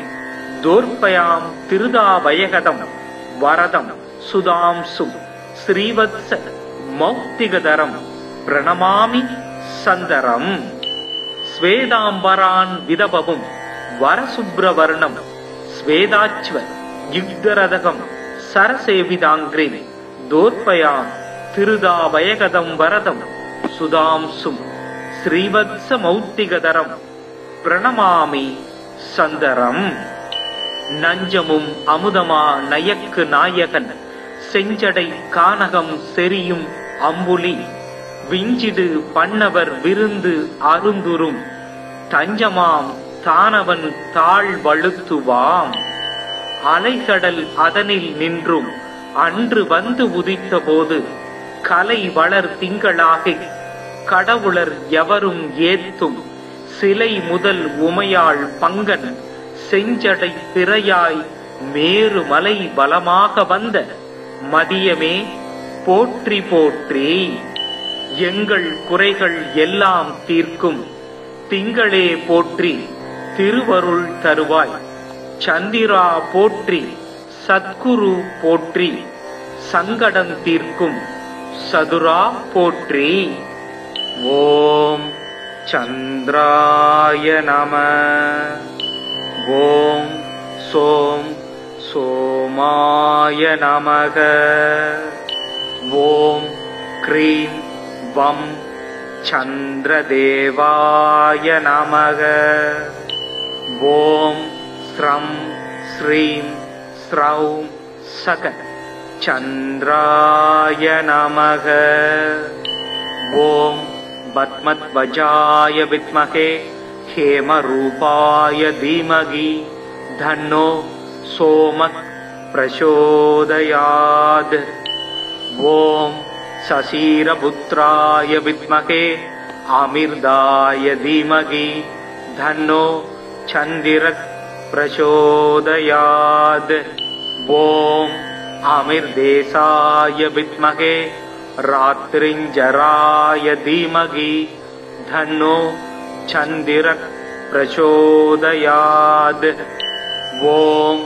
दोर्पयां तिरुदाभयगदं वरदं सुधांसु श्रीवत्स मौक्तिगधरं प्रणमामि सन्दरम् स्वेदाम्बरान् विदबहुं वरशुभ्रवर्णं स्वेदाच्व युग्धरदकं सरसेविदाङ्घ्रिं दोर्पयां तिरुदाभयगदं वरदं सुधांसुं श्रीवत्समौक्तिगधरं प्रणमामि सन्दरम् நஞ்சமும் அமுதமா நயக்கு நாயகன் செஞ்சடை கானகம் செரியும் அம்புலி விஞ்சிடு பண்ணவர் விருந்து அருந்துரும் தஞ்சமாம் தானவன் தாழ் வழுத்துவாம் அலைகடல் அதனில் நின்றும் அன்று வந்து உதித்த போது கலை வளர் திங்களாக கடவுளர் எவரும் ஏத்தும் சிலை முதல் உமையாள் பங்கன் செஞ்சடை பிறையாய் மேரு மலை பலமாக வந்த மதியமே போற்றி போற்றி எங்கள் குறைகள் எல்லாம் தீர்க்கும் திங்களே போற்றி திருவருள் தருவாய் சந்திரா போற்றி சத்குரு போற்றி சங்கடம் தீர்க்கும் சதுரா போற்றி. ஓம் சந்திராய நம. ஓம் சோம் சோமாய நமக. ஓம் க்ரீம் வம் சந்திரதேவாய நமக. ஓம் ஸ்ரம் ஸ்ரீம் ஸ்ரௌம் சக சந்திராய நமக. ஓம் பத்மத்வஜாய வித்மஹே हेमरूपाय धीमहि धन्नो सोमः प्रचोदयात्. ओम शशिरपुत्राय विद्महे आमिर्दाय धीमहि धन्नो चंद्रः प्रचोदयात्. ओम आमिर्देशाय विद्महे रात्रिञ्जराय धीमहि धन्नो चंद्रः प्रचोदयात्. ओम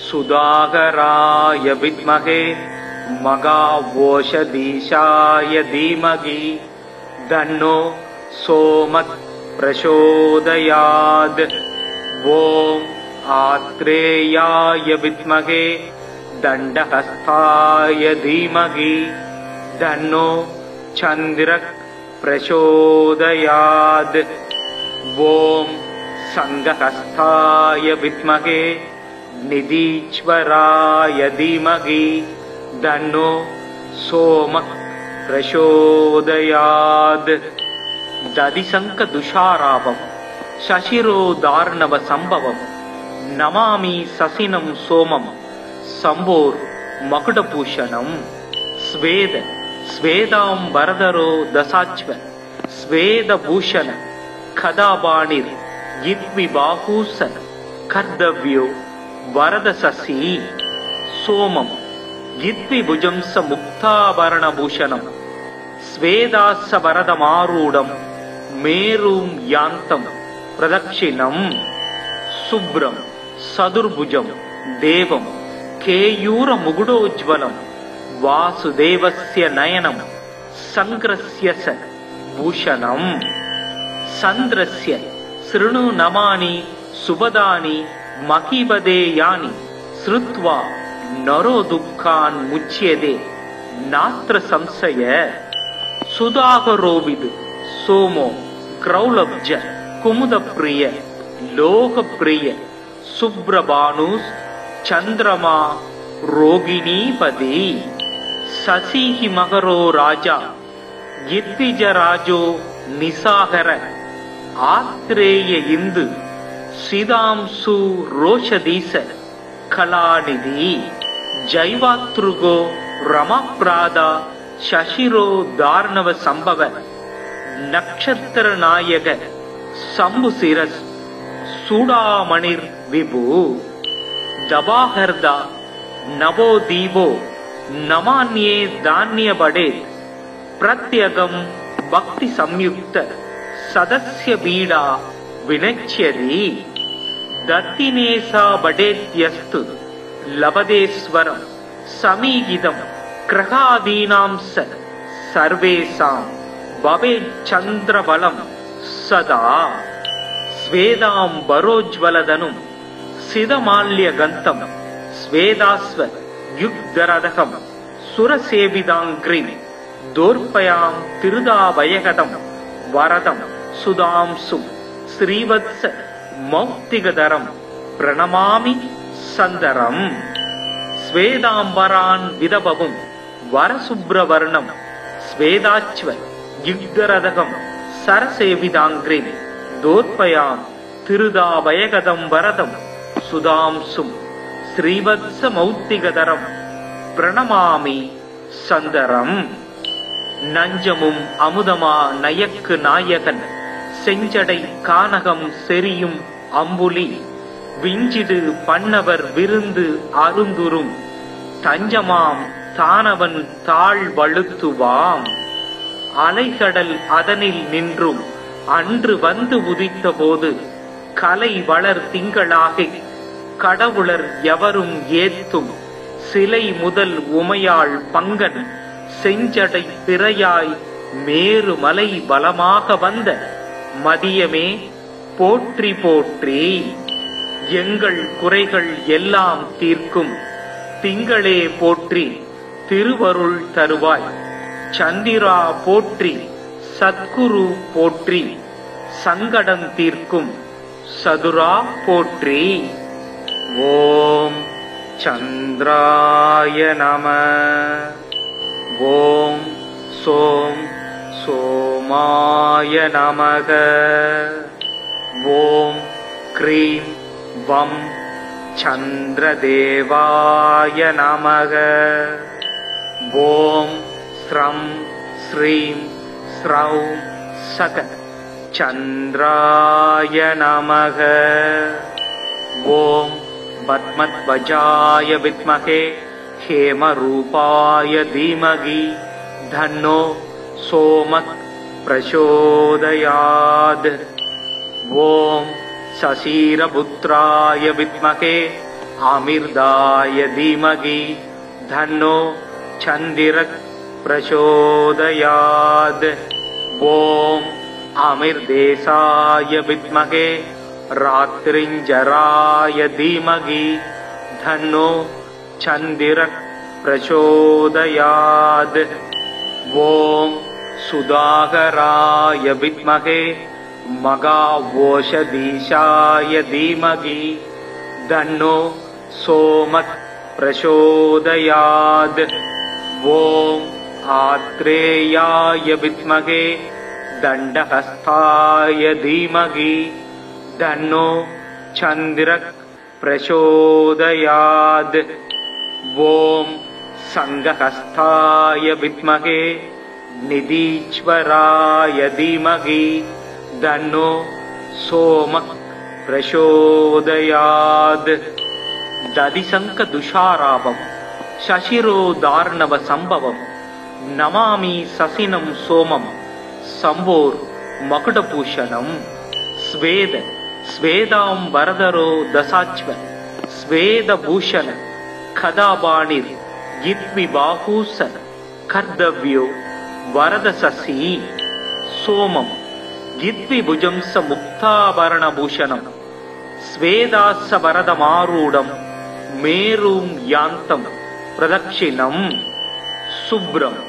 सुधाकराय विद्महे मगावोषधीशाय धीमहि धन्नो सोमः प्रचोदयात्. ओम आत्रेयाय विद्महे दण्डहस्ताय धीमहि धन्नो चंद्रः प्रचोदयात्. ओम संघहस्ताय विद्महे निधीश्वराय धीमहि धन्नो सोमः प्रचोदयात्. दधिशंखदुषारावं शशिरोदार्णव संभवं नमामि ससिनं सोमं संभोर मकुटभूषणं. स्वेद स्वेदांबरधरो दशाच्व स्वेदभूषण कदाबाणिर् यद्विबाहूस कर्तव्यो वरदशशि. सोमं यद्विभुजंस मुक्ताभरणभूषणं स्वेदास्य वरदमारूढं मेरुं यान्तं प्रदक्षिणं. शुभ्रं सदुर्भुजं देवं केयूरमुकुटोज्ज्वलं வாசுதேவஸ்ய நயனம் சங்கிரஸ்ய ச பூஷணம் சந்திரஸ்ய ஸ்ருணு நமானி சுபதானி மகிபதேயானி ஸ்ருத்வா நரோ துக்கான் முச்யதே நாத்ர சம்சய சுதாகரோவிது சோமோ கிரௌலப்ஜ குமுதப்ரிய லோகப்ரிய சுப்ரபானுஸ் சந்திரமா ரோகிணீபதி சசிஹி மகரோ ராஜா யித்திஜராஜோ நிசாகர ஆத்ரேய இந்து சிதாம்சு ரோஷதீச கலாநிதி ஜைவாத்ருகோ ரமப்ராதா சசிரோ தார்ணவ சம்பவ நக்ஷத்திர நாயக சம்புசிரஸ் சூடாமணிர் விபு தபாஹர்தா நவோதீபோ நமான்யே தான்யபடே பிரத்யகம் பக்தி சம்யுக்த சதஸ்ய பீடா வினச்யதி தத்தினேசா படேத்யஸ்து லபதேஸ்வரம் சமீகிதம் கிரகாதீனாம் சர்வேசாம் பவேத் சந்திரபலம் சதா ஸ்வேதாம் பரோஜ்வலதனும் சிதமால்யகந்தம் ஸ்வேதாஸ்வ யுக்தரதகம் சுரசேவிதாங்கிரிம் தோர்பயாம் திருதாபயகதம் வரதம் சுதாம்சு ஸ்ரீவத்ஸ மௌக்திகதரம் பிரணமாமி சந்தரம் ஸ்வேதாம்பரான் விதபவும் வரசுப்ரவர்ணம் ஸ்வேதாச்வ யுக்தரதகம் சரசேவிதாங்கிரிம் தோர்பயாம் திருதாபயகதம் வரதம் சுதாம்சும் ஸ்ரீவத்ஸ மௌக்திகதரம் பிரணமாமி சந்தரம் நஞ்சமும் அமுதமா நயக்கு நாயகன் செஞ்சடை கானகம் செரியும் அம்புலி விஞ்சிடு பண்ணவர் விருந்து அருந்துரும் தஞ்சமாம் தானவன் தாழ் வழுத்துவாம் அலைகடல் அதனில் நின்றும் அன்று வந்து உதித்த போது கலை வளர் திங்களாகி கடவுளர் எவரும் ஏத்தும் சிலை முதல் உமையாள் பங்கன் செஞ்சடை திரையாய் மேரு மலை பலமாக வந்த மதியமே போற்றி போற்றி எங்கள் குறைகள் எல்லாம் தீர்க்கும் திங்களே போற்றி திருவருள் தருவாய் சந்திரா போற்றி சத்குரு போற்றி சங்கடம் தீர்க்கும் சதுரா போற்றி. ஓம் சந்திராய நம. ஓம் சோம் சோமாய நமக. ஓம் க்ரீம் வம் சந்திரதேவாய நமக. ஓம் ஸ்ரம் ஸ்ரீம் ஸ்ரௌம் சக சந்திராய நமக. ஓம் பத்மத்வஜாய வித்மகே ஹேமரூபாய தீமகி தன்னோ சோமக் பிரசோதயாத். ஓம் சசீரபுத்ராய வித்மகே அமிர்தாய தீமகி தன்னோ சந்திரக் பிரசோதயாத். ஓம் அமிர்தேசாய வித்மகே ராத்ரிஞ்சராய தீமகி தன்னோ சந்திரக் பிரசோதயாத். ஓம் சுதாகராய வித்மகே மகாவோஷதீஷாய தீமகி தன்னோ சோமக் பிரசோதயாத். ஓம் ஆத்ரேயாய வித்மகே தண்டஹஸ்தாய தீமகி தன்னோ சந்திரக் பிரசோதயாத். ஓம் சங்கஹஸ்தாய வித்மகே நிதீச்வராய தீமகி தன்னோ சோமக் பிரசோதயாத். ததிசங்க துஷாராபம் சசிரோதார்ணவ சம்பவம் நமாமி சசினம் சோமம் சம்போர் மகுடபூஷணம். ஸ்வேத ஸ்வேதாம் வரதரோ தசாச்வ ஸ்வேதபூஷண கதாபாணிர் யித்விபாஹூஸ கர்தவ்யோ வரதசசி சோமம் யித்விபுஜம்ச முக்தாபரணபூஷணம் ஸ்வேதாஸ்ஸ வரதமாரூடம் மேரும் யாந்தம் பிரதக்ஷிணம் சுப்ரம்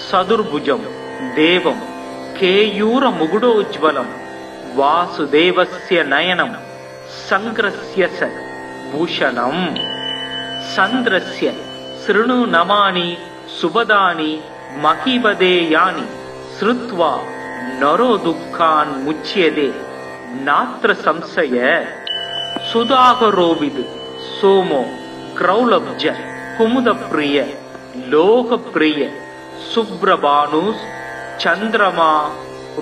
சதுர்புஜம் தேவம் கேயூர முகுடோஜ்வலம் வாசுதேவஸ்ய நயனம் சங்கிரஸ்ய ச பூஷணம் சந்திரஸ்ய ஸ்ருணு நமானி சுபதானி மகிபதேயானி ஸ்ருத்வா நரோ துக்கான் முச்யதே நாத்ர சம்சய சுதாகரோவிது சோமோ கிரௌலப்ஜ குமுதப்ரிய லோகப்ரிய சுப்ரபானுஸ் சந்திரமா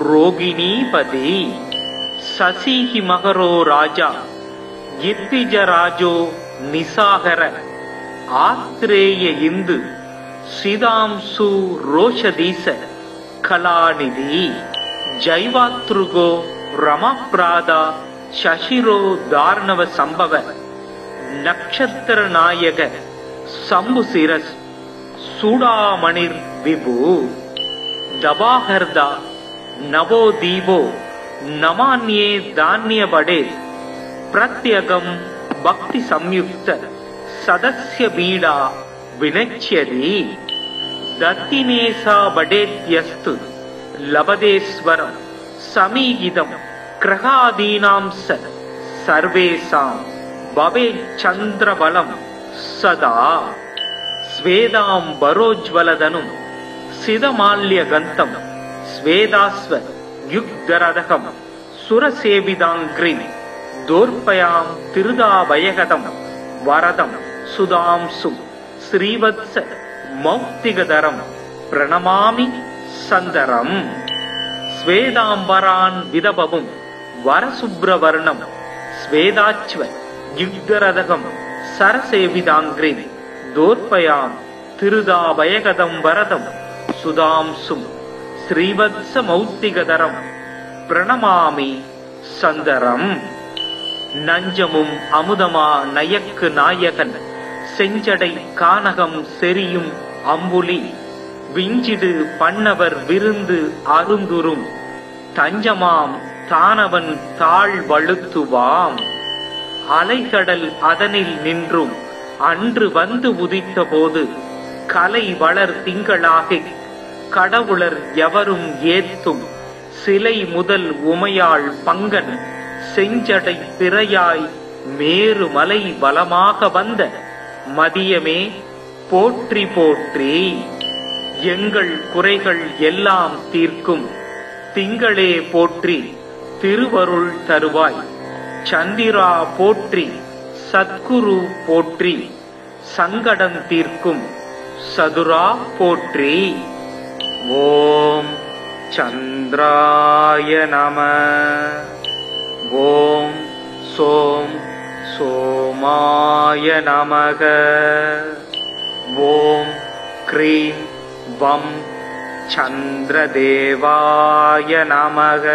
ரோகிணீபதி சசிஹி மகரோ ராஜா யித்திஜராஜோ நிசாகர ஆத்ரேய இந்து சிதாம்சு ரோஷதீச கலாநிதி ஜைவாத்ருகோ ரமப்ராதா சசிரோ தார்ணவ சம்பவ நக்ஷத்திர நாயக சம்புசிரஸ் சூடாமணிர் விபு தபாஹர்தா நவோதீபோ நமான்யே தானிய படே பிரத்யகம் பக்தி சம்யுக்த சதஸ்ய பீடா வினச்யதி தத்தினேசா படேத்யஸ்து லபதேஸ்வரம் சமீகிதம் கிரகாதீனாம் சர்வேசாம் பவே சந்திரபலம் சதா ஸ்வேதாம் பரோஜ்வலதனும் சிதமால்யகந்தம் ஸ்வேதாஸ்வ யுக்தரதகம் சுரசேவிதாங்கிரிம் தோர்பயாம் திருதாபயகதம் வரதம் சுதாம்சு ஸ்ரீவத்ஸ மௌக்திகதரம் பிரணமாமி சந்தரம் ஸ்வேதாம்பரான் விதபவும் வரசுப்ரவர்ணம் ஸ்வேதாச்வ யுக்தரதகம் சரசேவிதாங்கிரிம் தோர்பயாம் திருதாபயகதம் வரதம் சுதாம்சும் ஸ்ரீவத்ஸ மௌக்திகதரம் பிரணமாமி சந்தரம் நஞ்சமும் அமுதமா நயக்கு நாயகன் செஞ்சடை கானகம் செரியும் அம்புலி விஞ்சிடு பண்ணவர் விருந்து அருந்துரும் தஞ்சமாம் தானவன் தாழ் வழுத்துவாம் அலைகடல் அதனில் நின்றும் அன்று வந்து உதித்த போது கலை வளர் திங்களாக கடவுளர் எவரும் ஏத்தும் சிலை முதல் உமையாள் பங்கன் செஞ்சடை பிறையாய் மேரு மலை வலமாக வந்த மதியமே போற்றி போற்றி எங்கள் குறைகள் எல்லாம் தீர்க்கும் திங்களே போற்றி திருவருள் தருவாய் சந்திரா போற்றி சத்குரு போற்றி சங்கடம் தீர்க்கும் சதுரா போற்றி. ஓம் சந்திராய நம. ஓம் சோம் சோமாய நமக. ஓம் க்ரீம் வம் சந்திரதேவாய நமக.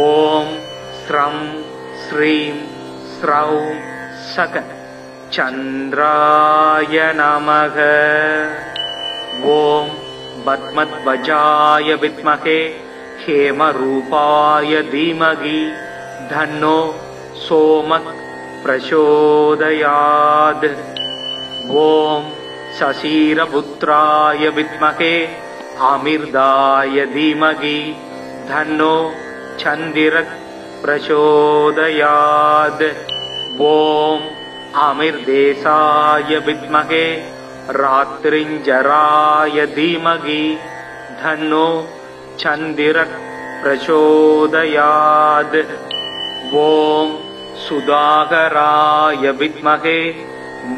ஓம் ஸ்ரம் ஸ்ரீம் ஸ்ரௌம் சக சந்திராய நமக. ஓம் பத்மத்வஜாய வித்மகே ஹேமரூபாய தீமகி தன்னோ சோமக் பிரசோதயாத். ஓம் சசீரபுத்ராய வித்மகே அமிர்தாய தீமகி தன்னோ சந்திரக் பிரசோதயாத். ஓம் அமிர்தேசாய வித்மகே ராத்ரிஞ்சராய தீமகி தன்னோ சந்திரக் பிரசோதயாத். ஓம் சுதாகராய வித்மகே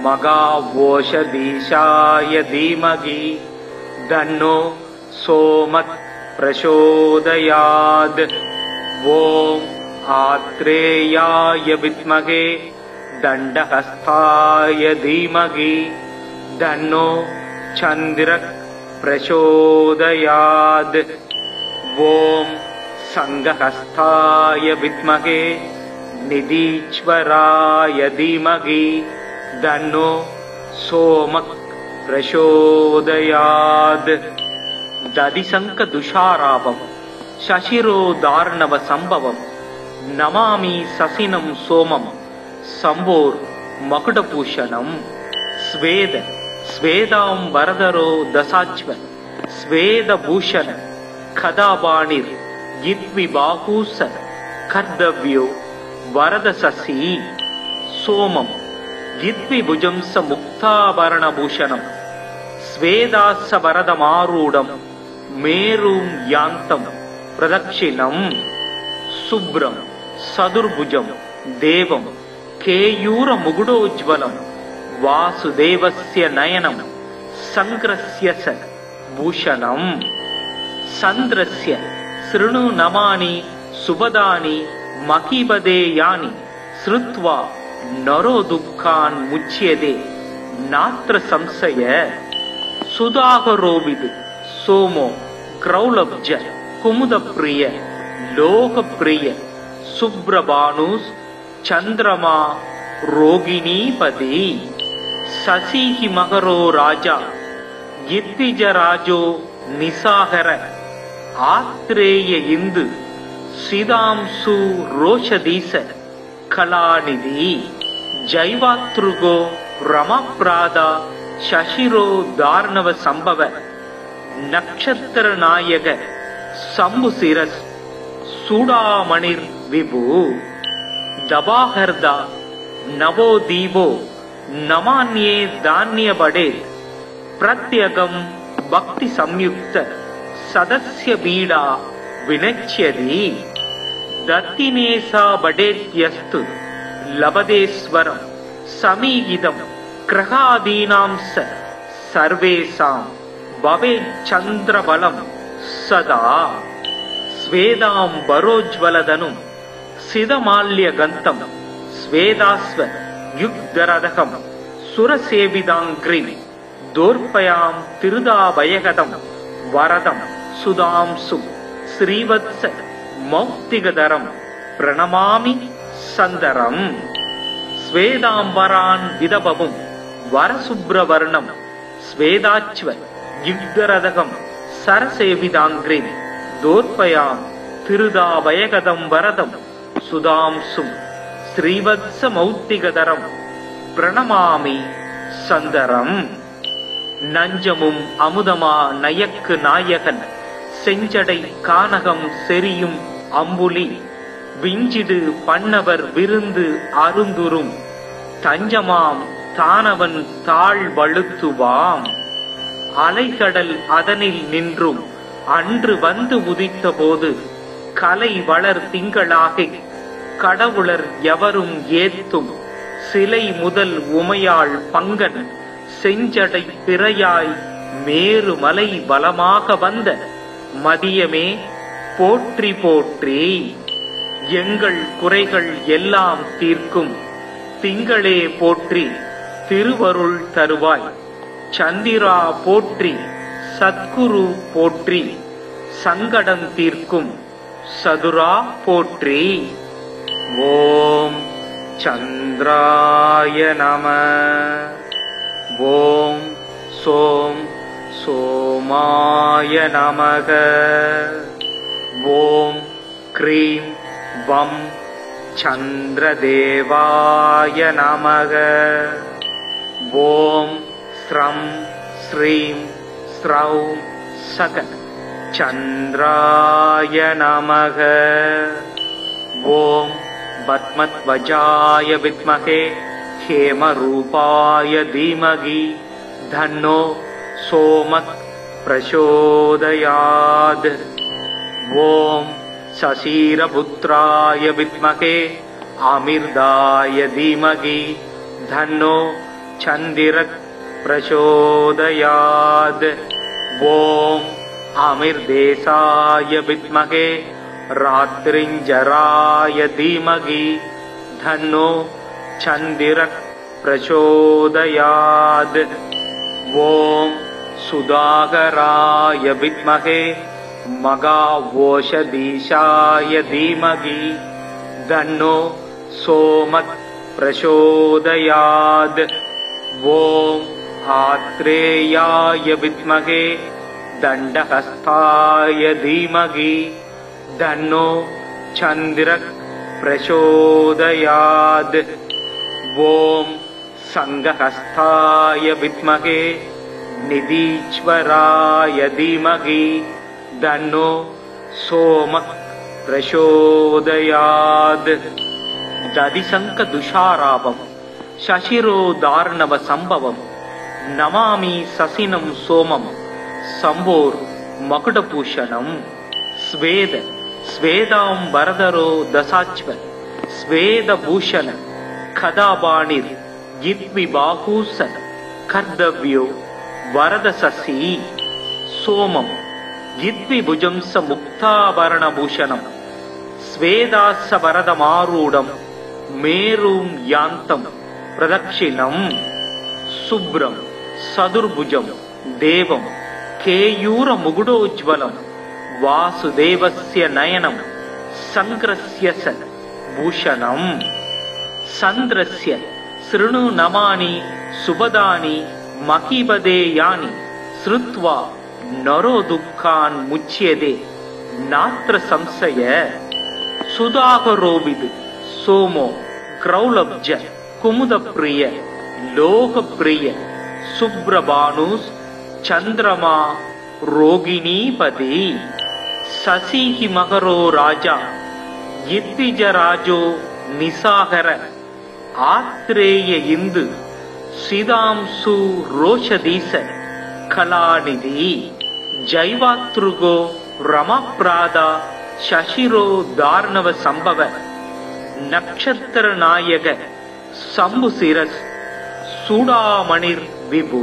மகாவோஷதீஷாய தீமகி தன்னோ சோமக் பிரசோதயாத். ஓம் ஆத்ரேயாய வித்மகே தண்டஹஸ்தாய தீமகி தன்னோ சந்திரக் பிரசோதயாத். ஓம் சங்கஹஸ்தாய வித்மகே நிதீச்வராய தீமகி தன்னோ சோமக் प्रचोदयात् दधिशङ्ख दुषारावं शशिरोदार्णव संभवं नमामि ससिनं सोमं संभोर मकुटभूषणं स्वेद स्वेदांबरधरो दशाच्व स्वेदभूषण खदाबाणिर् यद्विबाहूस कर्तव्यो वरदशसि सोमं यद्विभुजं स मुक्ताभरणभूषणं स्वेदास्य वरदमारूढं मेरुं यान्तं प्रदक्षिणं शुभ्रं सदुर्भुजं देवं केयूरमुकुटोज्ज्वलं वासुदेवस्य नयनं संग्रस्य स भूषणं चन्द्रस्य शृणु नमानि सुभदानि महीपदेयानि श्रुत्वा नरो दुःखान् मुच्यते नात्र संशय सुधाकरोविद सोमो क्रौलब्ज कुमुदप्रिय लोकप्रिय शुभ्रभानुस् चन्द्रमा रोगिणीपदी शशिः मकरो राजा यद्विजराजो निसागर आत्रेय इंदु श्रीदांशु रोषधीश कलानिधि जैवातृगो रमप्रादा शशिरो दार्णव संभव नक्षत्र नायक शंभुशिरस सूडामणिर् विभु दबाहर्दा नवोदीपो नमान्ये धान्य बड़े प्रत्यगम भक्ति संयुक्त सदस्य बीड़ा विनच्यति दत्तिनेसा बडेत्यस्तु लभदेश्वरं समीहितं ग्रहादीनां सर्वेषां भवेत् चन्द्रबलं सदा स्वेदांबरोज्ज्वलधनुं सिदमाल्यगन्तं स्वेदास्व युग्धरदकं सुरसेविताङ्घ्रिं दोर्पयां तिरुदाभयगतं वरदं सुधांशु श्रीवत्स मौक्तिकधरं प्रणमामि सन्दरम् स्वेदांबरान् विदभवं वरशुभ्रवर्णं स्वेदाच्व युग्धरदकं सरसेविताङ्घ्रिं दोर्पयां तिरुदाभयगतं वरदं सुधांशु श्रीवत्स मौक्तिकधरं प्रणमामि सन्दरम् நஞ்சமும் அமுதமா நயக்கு நாயகன் செஞ்சடை கானகம் செரியும் அம்புலி விஞ்சிடு பண்ணவர் விருந்து அருந்துரும் தஞ்சமாம் தானவன் தாழ் வழுத்துவாம் அலைகடல் அதனில் நின்றும் அன்று வந்து உதித்த போது கலை வளர் திங்களாக கடவுளர் எவரும் ஏத்தும் சிலை முதல் உமையாள் பங்கன் செஞ்சடை பிறையாய் மேருமலை பலமாக வந்த மதியமே போற்றி போற்றி எங்கள் குறைகள் எல்லாம் தீர்க்கும் திங்களே போற்றி திருவருள் தருவாய் சந்திரா போற்றி சத்குரு போற்றி சங்கடம் தீர்க்கும் சதுரா போற்றி. ஓம் சந்திராய நம. ஓம் சோம் சோமாய நமக. ஓம் க்ரீம் வம் சந்திரதேவாய நமக. ஓம் ஸ்ரம் ஸ்ரீம் ஸ்ரௌம் சக சந்திராய நமக. ஓம் பத்மத்வஜாய வித்மகே हेमरूपाय धीमहि धन्नो सोमः प्रचोदयात्. ओम शशिरपुत्राय विद्महे आमिर्दाय धीमहि धन्नो चन्द्रः प्रचोदयात्. ओम आमिर्देशाय विद्महे रात्रिञ्जराय धीमहि धन्नो चन्द्रः प्रचोदयात्. ओम सुधाकराय विद्महे मगावोषधीशाय धीमहि धन्नो सोमः प्रचोदयात्. ओम आत्रेयाय विद्महे दण्डहस्ताय धीमहि तन्नो चन्द्रः प्रचोदयात्। ॐ संघहस्ताय विद्महे निधीश्वराय धीमहि तन्नो सोमः प्रचोदयात्। दधिशंक दुषारावं शशिरोदार्णव संभवं नमामि ससिनं सोमं संभोर मकुटभूषणं। स्वेद स्वेदांबरधरो दशाच्व स्वेदभूषण खदाबाणिर् यद्विबाहुसन कर्तव्यो वरदशसि। सोमं यद्विभुजंस मुक्ताभरणभूषणं स्वेदासवरदमारूढं मेरुं यान्तं प्रदक्षिणं। शुभ्रं सदुर्भुजं देवं केयूरमुकुटोज्ज्वलं वासुदेवस्य नयनं संक्रस्य स भूषणं। चन्द्रस्य शृणु नमानि सुभदानि महीपदेयानि श्रुत्वा नरो दुःखान् मुच्यते नात्र संशय। सुधाकरोविद् सोमो क्रौलब्ज कुमुदप्रिय लोकप्रिय शुभ्रभानुस् चन्द्रमा रोगिणीपति। शशिः मकरो राजा यद्विजराजो निसागर आत्रेय इन्दु सिदांशु रोषधीश कलानिधि। जैवातृगो रमाप्रादा शशिरो दार्णव संभव नक्षत्र नायक शंभुशिरस् सूडामणिर् विभु।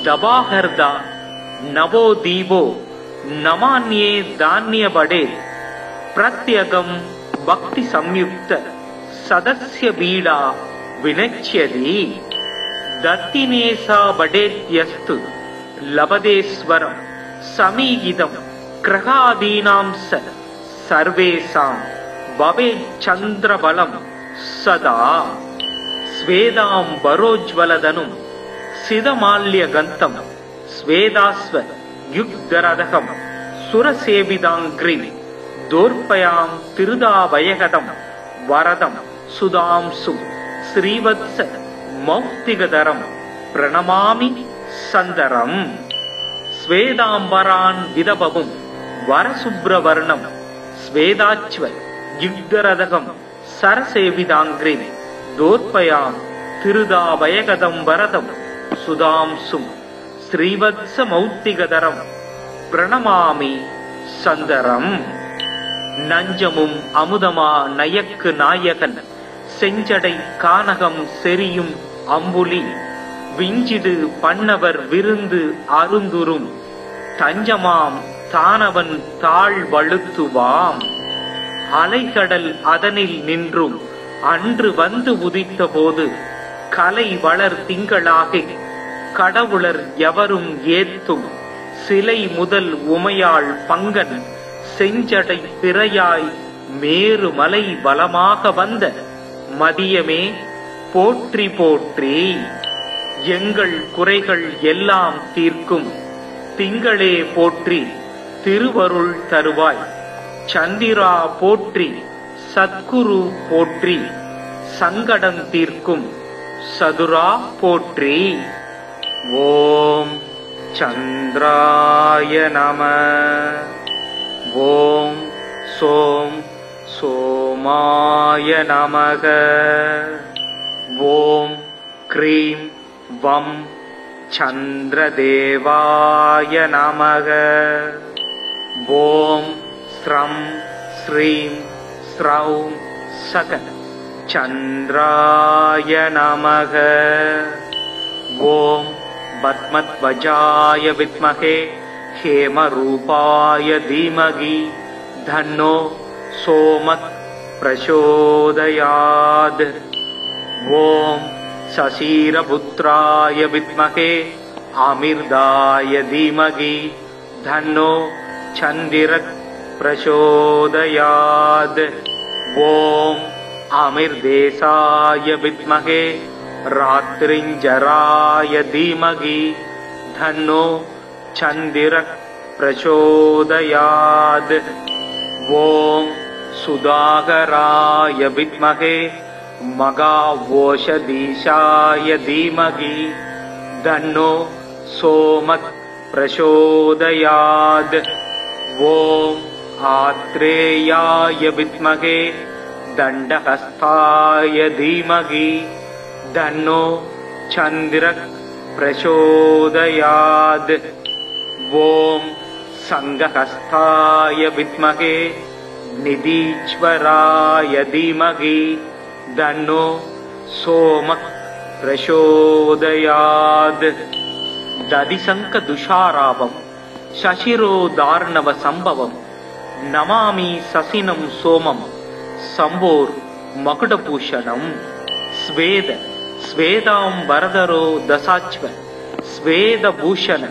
दबाहर्दा नवोदीपो नमान्ये धान्यबडे प्रत्यगं भक्ति संयुक्त सदस्य बीडा विनच्यति। दत्तिनेसा बडेत्यस्तु लभदेश्वरं समीहितं ग्रहादीनां सर्वेषां भवेच्चन्द्रबलं सदा। स्वेदांबरोज्ज्वलधनुं सिदमाल्यगन्तं स्वेदास्व युग्धरथं सुरसेविताङ्घ्रिं दोर्पयां तिरुदाभयगतं वरदं सुधांशु श्रीवत्स मौक्तिकधरं प्रणमामि सन्दरम्। स्वेदांबरान् विदभवं वरशुभ्रवर्णं स्वेदाच्व युग्धरथं सरसेविताङ्घ्रिं दोर्पयां तिरुदाभयगतं वरदं सुधांशु श्रीवत्स मौक्तिकधरं प्रणमामि சந்தரம். நஞ்சமும் அமுதமா நயக்கு நாயகன் செஞ்சடை கானகம் செரியும் அம்புலி விஞ்சிடு பண்ணவர் விருந்து அருந்துரும் தஞ்சமாம் தானவன் தாழ் வழுத்துவாம். அலைகடல் அதனில் நின்றும் அன்று வந்து உதித்த போது கலை வளர் திங்களாகி கடவுளர் எவரும் ஏத்தும் சிலை முதல் உமையாள் பங்கன் செஞ்சடை பிறையாய் மேருமலை பலமாக வந்த மதியமே போற்றி போற்றி. எங்கள் குறைகள் எல்லாம் தீர்க்கும் திங்களே போற்றி திருவருள் தருவாய். சந்திரா போற்றி சத்குரு போற்றி சங்கடம் தீர்க்கும் சதுரா போற்றி. ஓம் சந்திராய நம. ஓம் சோம் சோமாய நமக. ஓம் க்ரீம் வம் சந்திரதேவாய நமக. ஓம் ஸ்ரம் ஸ்ரீம் ஸ்ரௌம் சக சந்திராய நமக. ஓம் பத்மத்வஜாய வித்மஹே ஹேமரூபாய தீமகி தன்னோ சோமத் பிரசோதயாத். ஓம் சசீரபுத்ராய வித்மஹே அமிர்தாய தீமகி தன்னோ சந்திரத் பிரசோதயாத். ஓம் அமிர்தேசாய வித்மஹே रात्रिञ्जराय धीमहि धन्नो चन्द्रः प्रचोदयात्। ॐ सुधाकराय विद्महे मघावोषधीशाय धीमहि धन्नो सोमः प्रचोदयात्। ॐ आत्रेयाय विद्महे दण्डहस्ताय धीमहि धन्नो चन्द्रः प्रचोदयात्। ॐ संघहस्ताय विद्महे निधीश्वराय धीमहि धन्नो सोमः प्रचोदयात्। दधिशङ्खदुषारावं शशिरोदार्णव संभवं नमामि ससिनं सोमं शम्भोर्मकुटभूषणं। स्वेद स्वेदाम्बरधरो दशाच्व स्वेदभूषण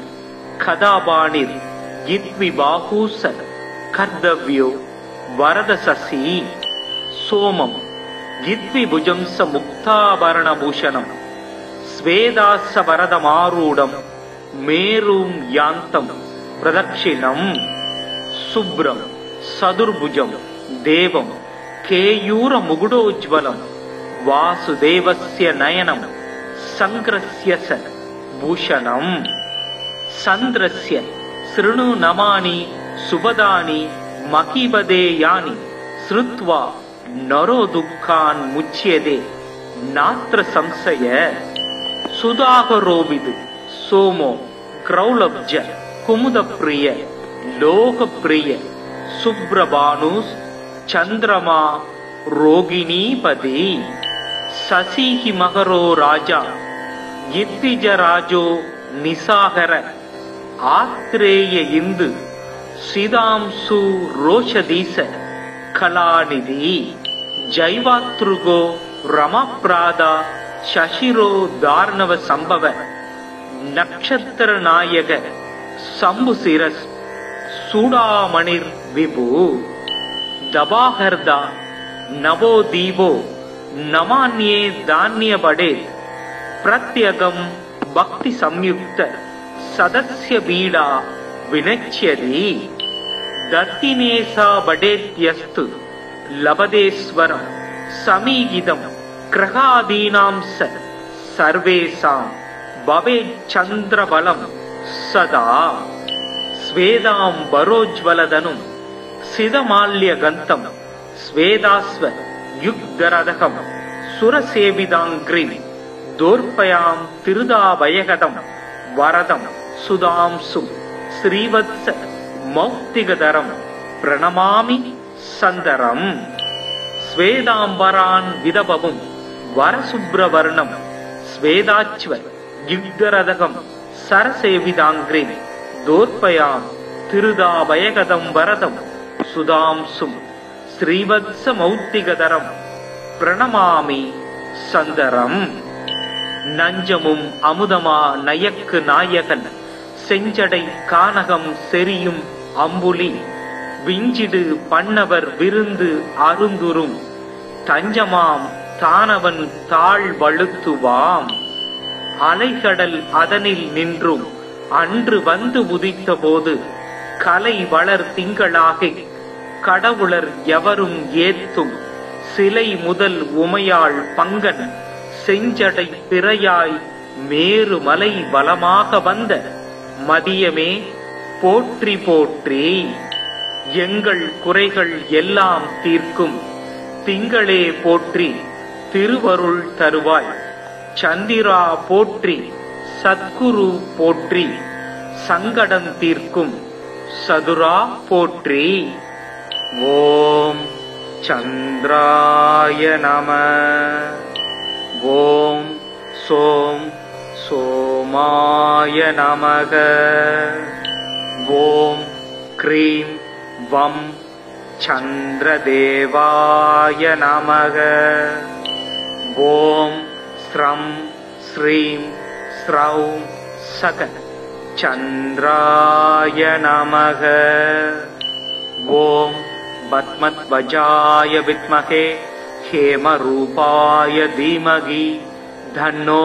खदाबाणिर् यद्विबाहूस कर्तव्यो वरदशसि। सोमं यद्विभुजं स मुक्ताभरणभूषणं स्वेदासवरदमारूढं मेरुं यान्तं प्रदक्षिणं। शुभ्रं सदुर्भुजं देवं केयूरमुकुटोज्ज्वलं वासुदेवस्य नयनं संग्रस्य स भूषणं। चन्द्रस्य शृणु नमानि सुभदानि महीपदेयानि श्रुत्वा नरो दुःखान् मुच्यते नात्र संशय। सुधाकरोविद् सोमो क्रौलब्ज कुमुदप्रिय लोकप्रिय शुभ्रभानुस् चन्द्रमा रोगिणीपदी। शशिः मकरो राजा यद्विजराजो निशाकर आत्रेय इन्दु सिदांशु रोषधीश कलानिधि। जैवातृगो रमाप्रादा शशिरो दार्णव संभव नक्षत्र नायक शंभुशिरस् सूडामणिर् विभु। दबाहर्दा नवो दीपो नमान्ये धान्यबडे प्रत्यगं भक्ति संयुक्त सदस्य बीडा विनच्यति। दत्तिनेसा बडेत्यस्तु लभदेश्वरं समीगितं ग्रहादीनां स सर्वेषां भवेच्चन्द्रबलं सदा। स्वेदाम्बरोज्ज्वलधनुं सिदमाल्यगन्तं स्वेदास्व युग्धरथं सुरसेविताङ्घ्रिं दोर्पयां तिरुदाभयगतं वरदं सुधांशुं श्रीवत्स मौक्तिकधरं प्रणमामि सन्दरम्। स्वेदाम्बरान् विदभवं वरशुभ्रवर्णं स्वेदाच्व युग्धरथं सरसेविताङ्घ्रिं दोर्पयां तिरुदाभयगतं वरदं सुधांशुं श्रीवत्समौक्तिकधरं प्रणमामि सन्दरम्। நஞ்சமும் அமுதமா நயக்கு நாயகன் செஞ்சடை கானகம் செரியும் அம்புலி விஞ்சிடு பண்ணவர் விருந்து அருந்துரும் தஞ்சமாம் தானவன் தாழ் வழுத்துவாம். அலைகடல் அதனில் நின்றும் அன்று வந்து உதித்த போது கலை வளர் திங்களாகி கடவுளர் எவரும் ஏத்தும் சிலை முதல் உமையாள் பங்கன் செஞ்சடை பிறையாய் மேருமலை வலமாக வந்த மதியமே போற்றி போற்றி. எங்கள் குறைகள் எல்லாம் தீர்க்கும் திங்களே போற்றி திருவருள் தருவாய். சந்திரா போற்றி சத்குரு போற்றி சங்கடம் தீர்க்கும் சதுரா போற்றி. ஓம் சந்திராய நம. ஓம் சோம் சோமாய நமக. ஓம் க்ரீம் வம் சந்திரதேவாய நமக. ஓம் ஸ்ரம் ஸ்ரீம் ஸ்ரௌம் சக சந்திராய நமக. ஓம் பத்மத்வஜாய வித்மகே ஹேமரூபாய தீமகி धन्नो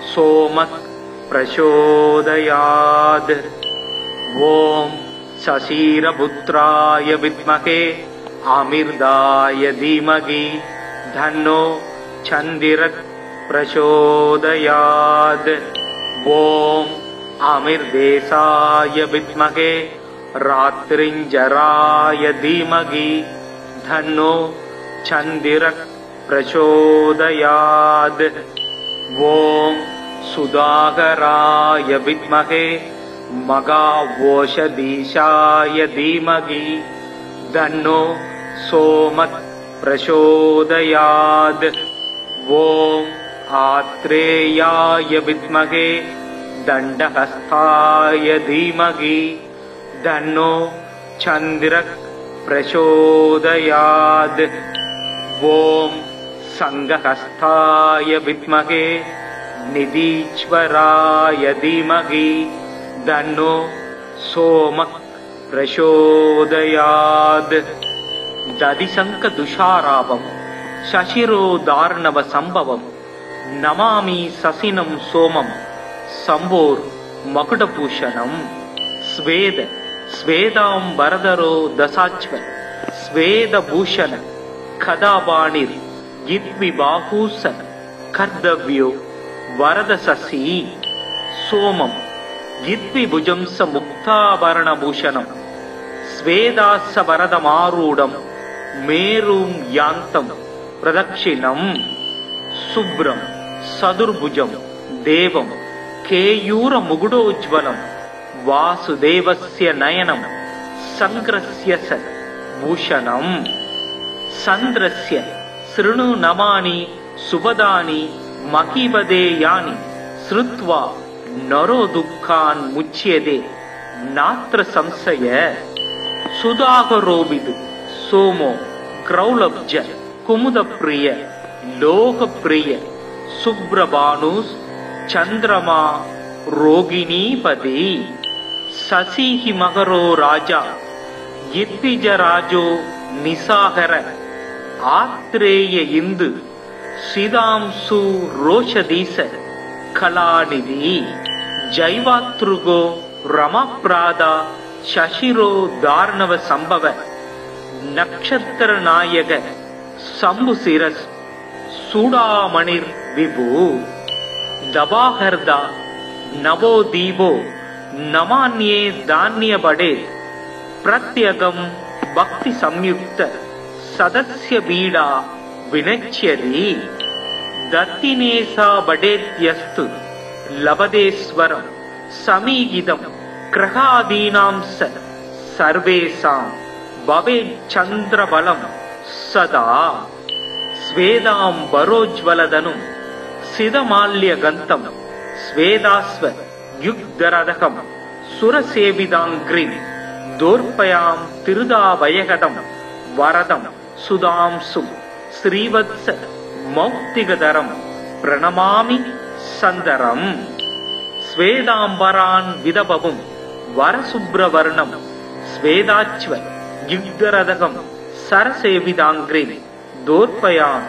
सोमः प्रचोदयात्। ॐ शशिरपुत्राय विद्महे आमिर्दाय धीमहि धन्नो चन्द्रः प्रचोदयात्। ॐ आमिर्देशाय विद्महे रात्रिञ्जराय धीमहि धन्नो चन्द्रः प्रचोदयात्। ॐ सुधाकराय विद्महे मघावोषधीशाय धीमहि धन्नो सोमः प्रचोदयात्। ॐ आत्रेयाय विद्महे दण्डहस्ताय धीमहि धन्नो चन्द्रः प्रचोदयात्। ॐ संघहस्ताय विद्महे निधीश्वराय धीमहि धन्नो सोमः प्रचोदयात्। दधिशङ्खदुषारावं शशिरोदार्णव संभवं नमामि शशिनं सोमं शम्भोर्मकुटभूषणं। स्वेद स्वेदाम्बरधरो दशाच्व स्वेदभूषण खदावाणिर् यद्विबाहूस कर्तव्यो वरदशशि सोमं यद्विभुजं स मुक्ताभरणभूषणं स्वेदासवरदमारूढं मेरुं यान्तं प्रदक्षिणं। शुभ्रं सदुर्भुजं देवं केयूरमुकुटोज्ज्वलं वासुदेवस्य नयनं संग्रस्य स भूषणं। चन्द्रस्य शृणु नमानि सुपदानि महीपदेयानि श्रुत्वा नरो दुःखान् मुच्यते नात्र संशय। सुधाकरोविद् सोमो क्रौलब्ज कुमुदप्रिय लोकप्रिय शुभ्रभानुस् चन्द्रमा रोगिणीपति। शशिः मकरो राजा यद्विजराजो निशाकर आत्रेय इंदु सिदांशु रोषधीश कलानिधि। जैवातृगो रमाप्रादा शशिरो दार्णव संभव नक्षत्र नायक शंभुशिरस् सूडामणिर् विभु। दबाहर्दा नवोदीपो नमान्ये धान्यबडे प्रत्यगं भक्ति संयुक्त सदस्य बीडा विनच्यति। दत्तिनेसा बडेत्यस्तु लभदेश्वरं समीगितं ग्रहादीनां सर्वेषां भवेच्चन्द्रबलं सदा। स्वेदाम्बरोज्ज्वलधनुं सिदमाल्यगन्तं स्वेदास्व युग्धरथकं सुरसेविताङ्घ्रिं दोर्पयां तिरुदाभयगदं वरदं सुधांशुं श्रीवत्स मौक्तिकधरं प्रणमामि सन्दरम्। स्वेदाम्बरान् विदभवं वरशुभ्रवर्णं स्वेदाच्व युग्धरथकं सरसेविताङ्घ्रिं दोर्पयां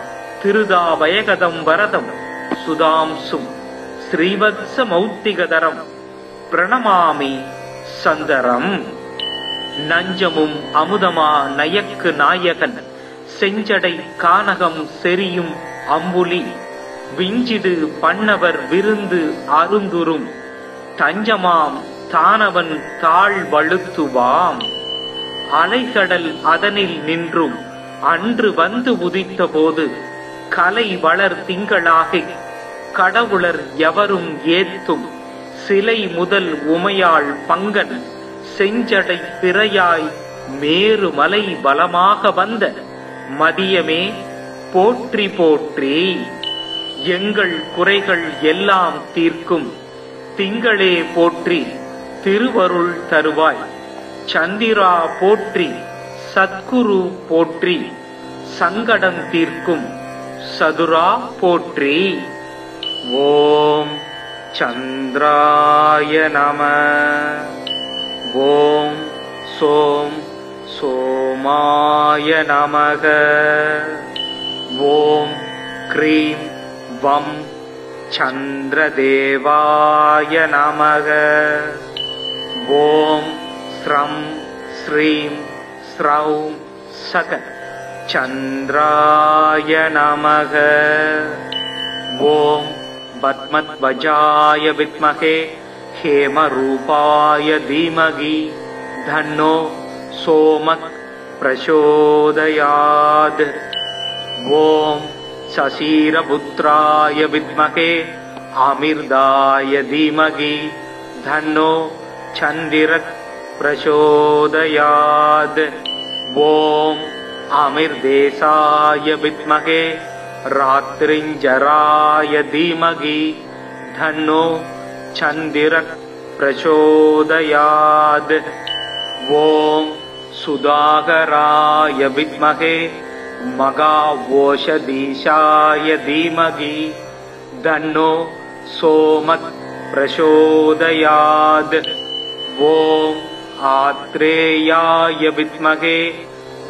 तिरुदाभयगदं वरदं सुधांशुं श्रीवत्समौक्तिकधरं प्रणमामि सन्दरम्। நஞ்சமும் அமுதமா நயக்கு நாயகன் செஞ்சடை கானகம் செரியும் அம்புலி விஞ்சிடு பண்ணவர் விருந்து அருந்துரும் தஞ்சமாம் தானவன் தாழ் வழுத்துவாம். அலைகடல் அதனில் நின்றும் அன்று வந்து உதித்த போது கலை வளர் திங்களாகி கடவுளர் எவரும் ஏத்தும் சிலை முதல் உமையாள் பங்கன் செஞ்சடை பிறையாய் மேருமலை பலமாக வந்த மதியமே போற்றி போற்றி. எங்கள் குறைகள் எல்லாம் தீர்க்கும் திங்களே போற்றி திருவருள் தருவாய். சந்திரா போற்றி சத்குரு போற்றி சங்கடம் தீர்க்கும் சதுரா போற்றி. ஓம் சந்திராய நம. ஓம் சோம் சோமாய நமக. ஓம் க்ரீம் வம் சந்திரதேவாய நமக. ஓம் ஸ்ரம் ஸ்ரீம் ஸ்ரௌம் சக சந்திராய நமக. ஓம் பத்மத்வஜாய வித்மகே ஹேமரூபாய தீமகி தன்னோ சோமக் பிரசோதயாத். ஓம் சசீரபுத்ராய வித்மகே அமிர்தாய தீமகி தன்னோ சந்திரக் பிரசோதயாத். ஓம் அமிர்தேசாய வித்மகே ராத்ரிஞ்சராய தீமகி தன்னோ சந்திரக் பிரசோதயாத். ஓம் சுதாகராய வித்மகே மகாவோஷதீஷாய தீமகி தன்னோ சோமக் பிரசோதயாத். ஓம் ஆத்ரேயாய வித்மகே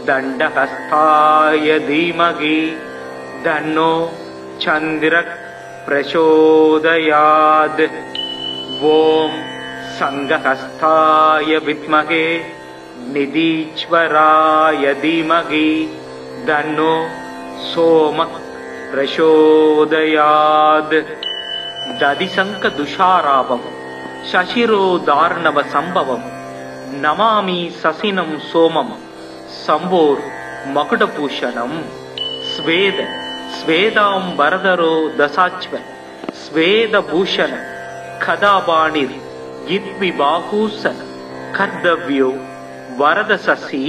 தண்டஹஸ்தாய தீமகி தன்னோ சந்திரக் பிரசோதயாத். ஓம் சங்கஹஸ்தாய வித்மகே நிதீஸ்வராய தீமகி தன்னோ சோமக் பிரசோதயாத். ததிசங்க துஷாராபம் சசிரோதார்ணவ சம்பவம் நமாமி சசினம் சோமம் சம்போர் மகுடபூஷணம். ஸ்வேத ஸ்வேதாம் வரதரோ தசாச்வ ஸ்வேதபூஷண கதாபாணிர் யித்விபாகூச கர்தவ்யோ வரதசசி.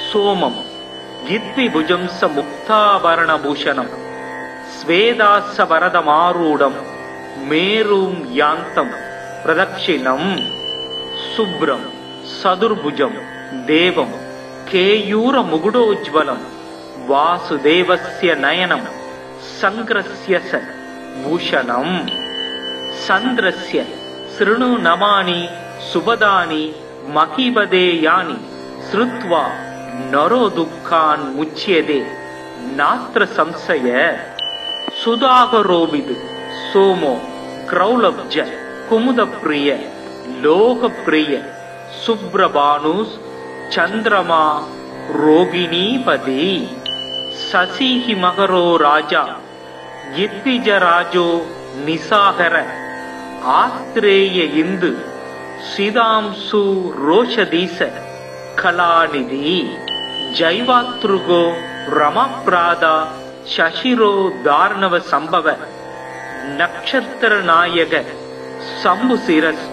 சோமம் யித்விபுஜம்ச முக்தாபரணபூஷணம் ஸ்வேதாச வரதமாரூடம் மேரும் யாந்தம் பிரதக்ஷிணம். சுப்ரம் சதுர்புஜம் தேவம் கேயூர முகுடோஜ்வலம் வாசுதேவஸ்ய நயனம் சங்கிரஸ்ய ச பூஷணம். சந்திரஸ்ய ஸ்ருணு நமானி சுபதானி மகிபதேயானி ஸ்ருத்வா நரோ துக்கான் முச்யதே நாத்ர சம்சய. சுதாகரோவிது சோமோ கிரௌலப்ஜ குமுதப்ரிய லோகப்ரிய சுப்ரபானுஸ் சந்திரமா ரோகிணீபதி. சசிஹி மகரோ ராஜா யித்விஜராஜோ நிசாகர ஆத்ரேய இந்து சிதாம்சு ரோஷதீச கலாநிதி. ஜைவாத்ருகோ ரமப்ராதா சசிரோ தார்ணவ சம்பவ நக்ஷத்திர நாயக சம்புசிரஸ்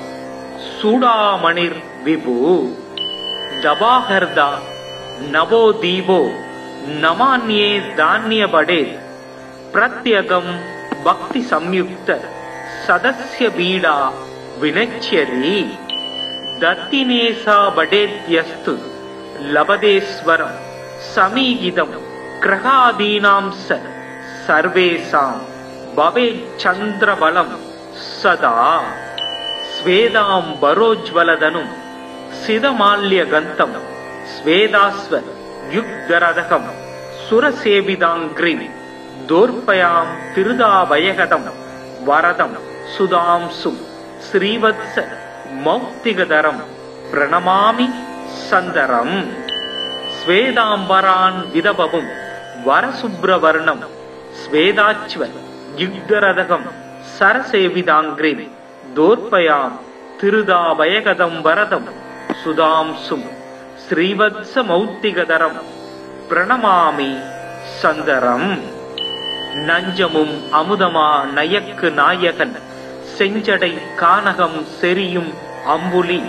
சூடாமணிர் விபு. தபாஹர்தா நவோதீபோ நமான்யே தான்யபடே பிரத்யகம் பக்தி சம்யுக்த சதஸ்ய பீடா வினச்யதி. தத்தினேசா படேத்யஸ்து லபதேஸ்வரம் சமீகிதம் கிரகாதீனாம் சர்வேசாம் பவேத் சந்திரபலம் சதா. ஸ்வேதாம் பரோஜ்வலதனும் சிதமால்யகந்தம் ஸ்வேதாஸ்வ யுக்தரதகம் சுரசேவிதாங்கிரி தோர்பயாம் திருதாபயகதம் வரதம் சுதாம்சும் ஸ்ரீவத்ஸ மௌக்திகதரம் பிரணமாமி சந்தரம். ஸ்வேதாம்பரான் விதபவும் வரசுப்ரவர்ணம் ஸ்வேதாச்வ யுக்தரதகம் சரசேவிதாங்கிரி தோர்பயாம் திருதாபயகதம் வரதம் சுதாம்சும் ஸ்ரீவத்ஸ மௌக்திகதரம் பிரணமாமி சந்தரம். நஞ்சமும் அமுதமா நயக்கு நாயகன் செஞ்சடை கானகம் செரியும் அம்புலி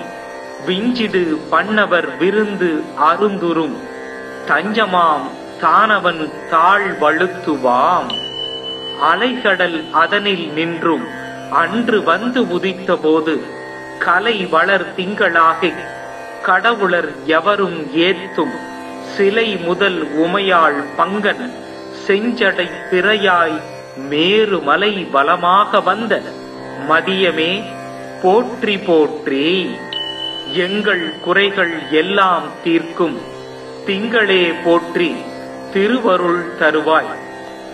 விஞ்சிடு பண்ணவர் விருந்து அருந்துரும் தஞ்சமாம் தானவன் தாழ் வழுத்துவாம். அலைகடல் அதனில் நின்றும் அன்று வந்து உதித்த போது கலை வளர் திங்களாகி கடவுளர் எவரும் ஏத்தும் சிலை முதல் உமையாள் பங்கன் செஞ்சடை பிறையாய் மேருமலை வலமாக வந்த மதியமே போற்றி போற்றி. எங்கள் குறைகள் எல்லாம் தீர்க்கும் திங்களே போற்றி திருவருள் தருவாய்.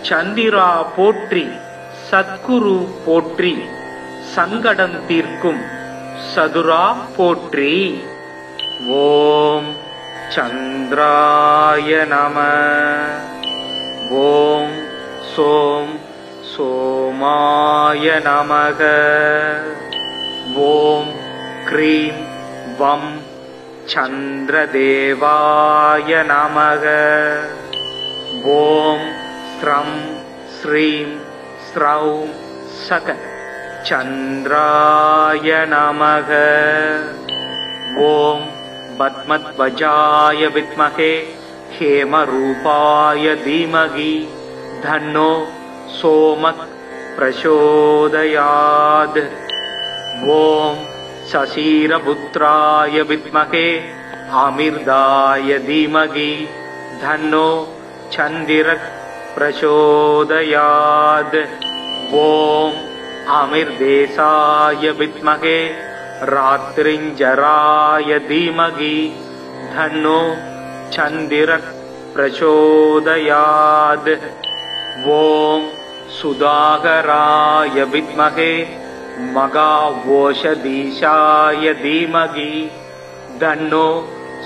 சந்திரா போற்றி சத்குரு போற்றி, சங்கடம் தீர்க்கும் சதுரா போற்றி. ஓம் சந்திராய நம. ஓம் சோம் சோமாய நமக. ஓம் க்ரீம் வம் சந்திரதேவாய நமக. ஓம் ஸ்ரம் ஸ்ரீம் ஸ்ரௌம் சக சந்திராய நமக. ஓம் பத்மத்வஜாய வித்மஹே ஹேமரூபாய தீமஹி தன்னோ சோமக் பிரசோதயாத். ஓம் சசீரபுத்ராய வித்மஹே அமிர்தாய தீமஹி தன்னோ சந்திரக் பிரசோதயாத். ஓம் அமிர்தேசாய வித்மஹே ராத்ரிஞ்சராய தீமஹி தன்னோ சந்திரக் பிரசோதயாத். ஓம் சுதாகராய வித்மஹே மகாவோஷதீஷாய தீமஹி தன்னோ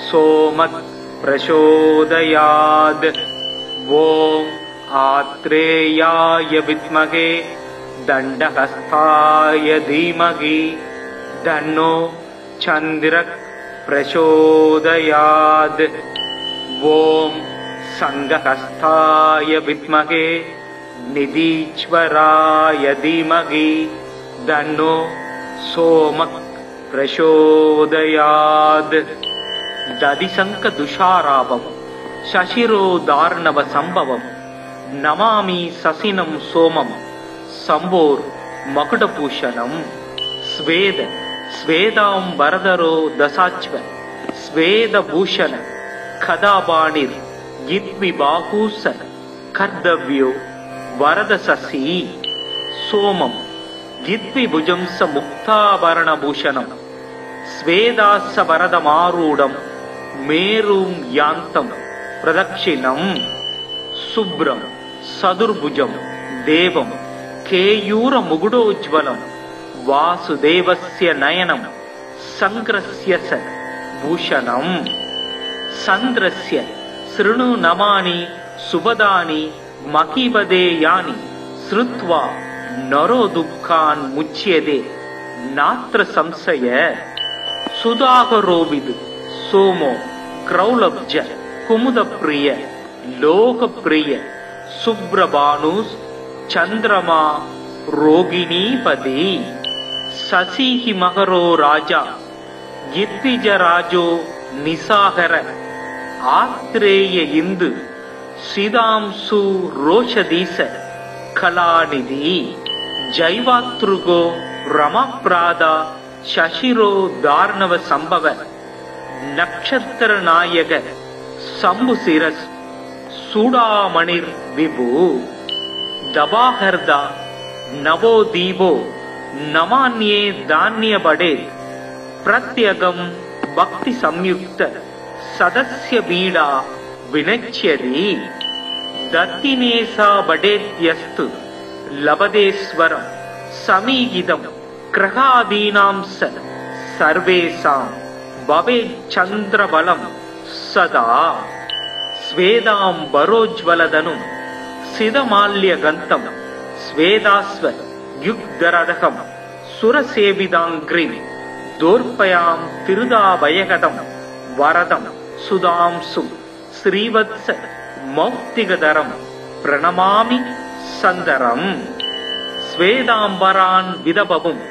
சோமக் பிரசோதயாத். ஓம் ஆத்ரேயாய வித்மஹே தண்டஹஸ்தாய தீமஹி தன்னோ சந்திரக் பிரசோதயாத். ஓம் சங்கஹஸ்தாய வித்மஹே நிதீஸ்வராய தீமஹி தன்னோ சோமக் பிரசோதயாத். ததிசங்க துஷாராபம் சசிரோதார்ணவ சம்பவம் நமாமி சசினம் சோமம் சம்போர் மகுடபூஷணம். ஸ்வேத ஸ்வேதாம் வரதரோ தசாச்வ ஸ்வேதபூஷண கதாபாணிர் யித்விபாகூச கர்தவ்யோ வரதசசி. சோமம் யித்விபுஜம்ச முக்தாபரணபூஷணம் ஸ்வேதாச வரதமாரூடம் மேரும் யாந்தம் பிரதக்ஷிணம். சுப்ரம் சதுர்புஜம் தேவம் கேயூர முகுடோஜ்வலம் வாசுதேவஸ்ய நயனம் சங்கிரஸ்ய ச பூஷணம். சந்திரஸ்ய ஸ்ருணு நமானி சுபதானி மகிபதேயானி ஸ்ருத்வா நரோ துக்கான் முச்யதே நாத்ர சம்சய. சுதாகரோவிது சோமோ க்ரௌலப்ஜ குமுதப்ரிய லோகப்ரிய சுப்ரபானுஸ் சந்திரமா ரோகிணீபதி. சசிஹி மகரோ ராஜா யித்விஜராஜோ நிசாகர ஆத்ரேய இந்து சிதாம்சு ரோஷதீச கலாநிதி. ஜைவாத்ருகோ ரமப்ராதா சசிரோ தார்ணவ சம்பவ நக்ஷத்திர நாயக சம்புசிரஸ் சூடாமணிர் விபு. தபாஹர்தா நவோதீபோ நமான்யே தான்யபடே பிரத்யகம் பக்தி சம்யுக்த சதஸ்ய பீடா வினச்யதி. தத்தினேசா படேத்யஸ்து லபதேஸ்வரம் சமீகிதம் கிரகாதீனாம் சர்வேசாம் பவேத் சந்திரபலம் சதா. ஸ்வேதாம் பரோஜ்வலதனும் சிதமால்ய கந்தம் ஸ்வேதாஸ்வ யுக்தரதகம் சுரசேவிதாங்கிரி தோர்பயாம் திருதாபயகதம் வரதம் சுதாம்சும் ஸ்ரீவத்ஸ மௌக்திகதரம் பிரணமாமி சந்தரம். ஸ்வேதாம்பரான் விதபவும்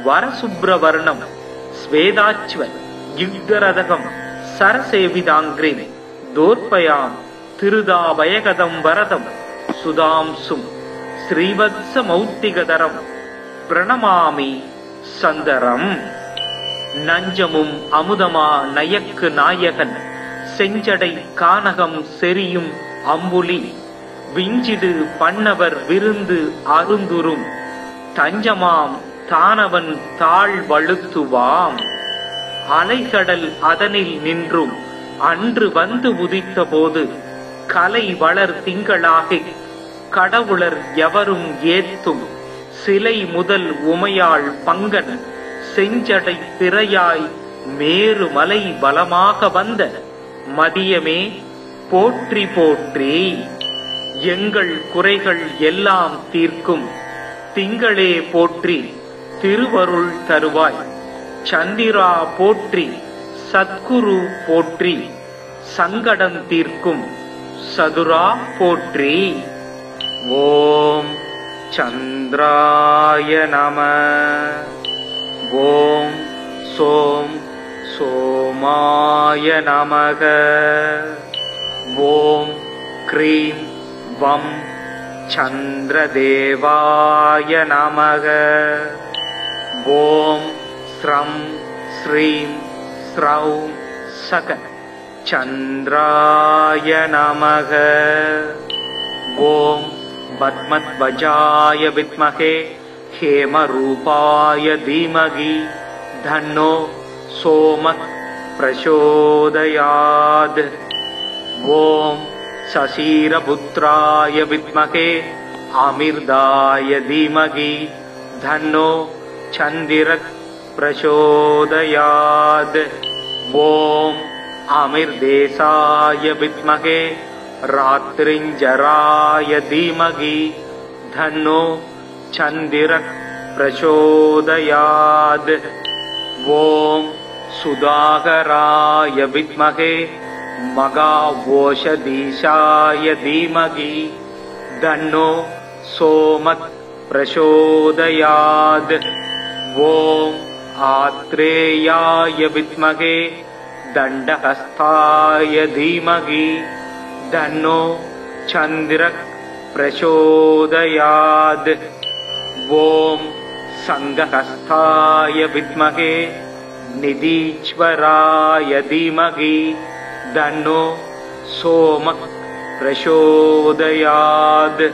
வரசுப்ரவர்ணம் ஸ்வேதாச்வ யுக்தரதகம் சரசேவிதாங்கிரி தோர்பயாம் திருதாபயகதம் வரதம் சுதாம்சும் ஸ்ரீவத்ஸ மௌக்திகதரம் பிரணமாமி சந்தரம். நஞ்சமும் அமுதமா நயக்கு நாயகன் செஞ்சடை கானகம் செரியும் அம்புலி விஞ்சிடு பண்ணவர் விருந்து அருந்துரும் தஞ்சமாம் தானவன் தாழ் வழுத்துவாம். அலைகடல் அதனில் நின்றும் அன்று வந்து உதித்த போது கலை வளர் திங்களாகி கடவுளர் எவரும் ஏத்தும் சிலை முதல் உமையாள் பங்கன் செஞ்சடை திரையாய் மேருமலை பலமாக வந்த மதியமே போற்றி போற்றி. எங்கள் குறைகள் எல்லாம் தீர்க்கும் திங்களே போற்றி திருவருள் தருவாய். சந்திரா போற்றி சத்குரு போற்றி சங்கடம் தீர்க்கும் சதுரா போற்றி. ஓம் சந்திராய நம. ஓம் சோம் சோமாய நமக. ஓம் க்ரீம் வம் சந்திரதேவாய நமக. ஓம் ஸ்ரம் ஸ்ரீம் ஸ்ரௌம் சக சந்திராய நமக. ஓம் பத்மத்வஜாய வித்மகே ஹேமரூபாய தீமகி தன்னோ சோமத் பிரசோதயாத். ஓம் சசீரபுத்ராய வித்மகே அமிர்தாய தீமகி தன்னோ சந்திரக் பிரசோதயாத். ஓம் அமிர்தேசாய வித்மகே ராத்ரிஞ்சராய தீமகி தன்னோ சந்திரக் பிரசோதயாத். ஓம் சுதாகராய வித்மகே மகாவோஷதீஷாய தீமகி தன்னோ சோமத் பிரசோதயாத். ஓம் ஆத்ரேயாய வித்மகே தண்டஹஸ்தாய தீமகி தன்னோ சந்திரக் பிரசோதயாத். ஓம் சங்கஹஸ்தாய வித்மகே நிதீஸ்வராய தீமகி தன்னோ சோமக் பிரசோதயாத்.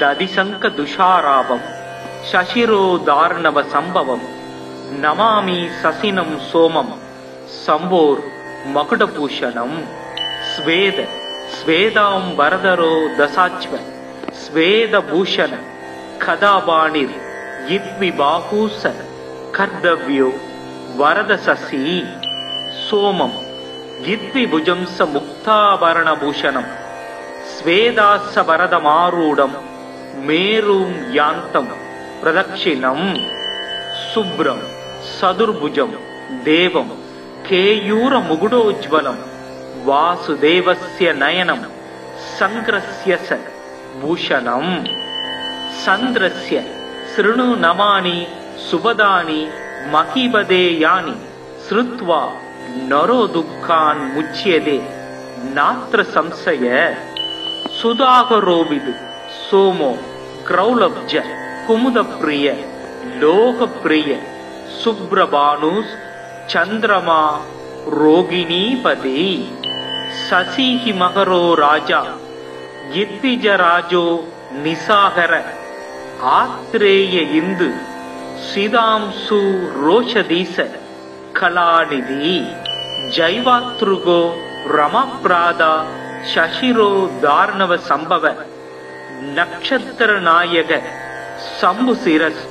ததிசங்க துஷாராபம் சசிரோதார்ணவ சம்பவம் நமாமி சசினம் சோமம் சம்போர் மகுடபூஷணம். ஸ்வேத ஸ்வேதாம் வரதரோ தசாச்வ ஸ்வேதபூஷண கதாபாணிர் இத்விபாகூச கர்தவ்யோ வரதசசி. சோமம் இத்விபுஜம்ச முக்தாபரணபூஷணம் ஸ்வேதாச வரதமாரூடம் மேரும் யாந்தம் பிரதக்ஷிணம். சுப்ரம் சதுர்புஜம் தேவம் கேயூர முகுடோஜ்வலம் வாசுதேவஸ்ய நயனம் சங்கிரஸ்ய ச பூஷணம். சந்திரஸ்ய ஸ்ருணு நமானி சுபதானி மகிபதேயானி ஸ்ருத்வா நரோ துக்கான் முச்யதே நாத்ர சம்சய. சுதாகரோவிது சோமோ கிரௌலப்ஜ குமுதப்ரிய லோகப்ரிய சுப்ரபானுஸ் சந்திரமா ரோகிணீபதி. சசிஹி மகரோ ராஜா இத்திஜராஜோ நிசாகர ஆத்ரேய இந்து சிதாம்சு ரோஷதீச கலாநிதி. ஜைவாத்ருகோ ரமப்ராதா சசிரோ தார்ணவ சம்பவ நக்ஷத்திர நாயக சம்புசிரஸ்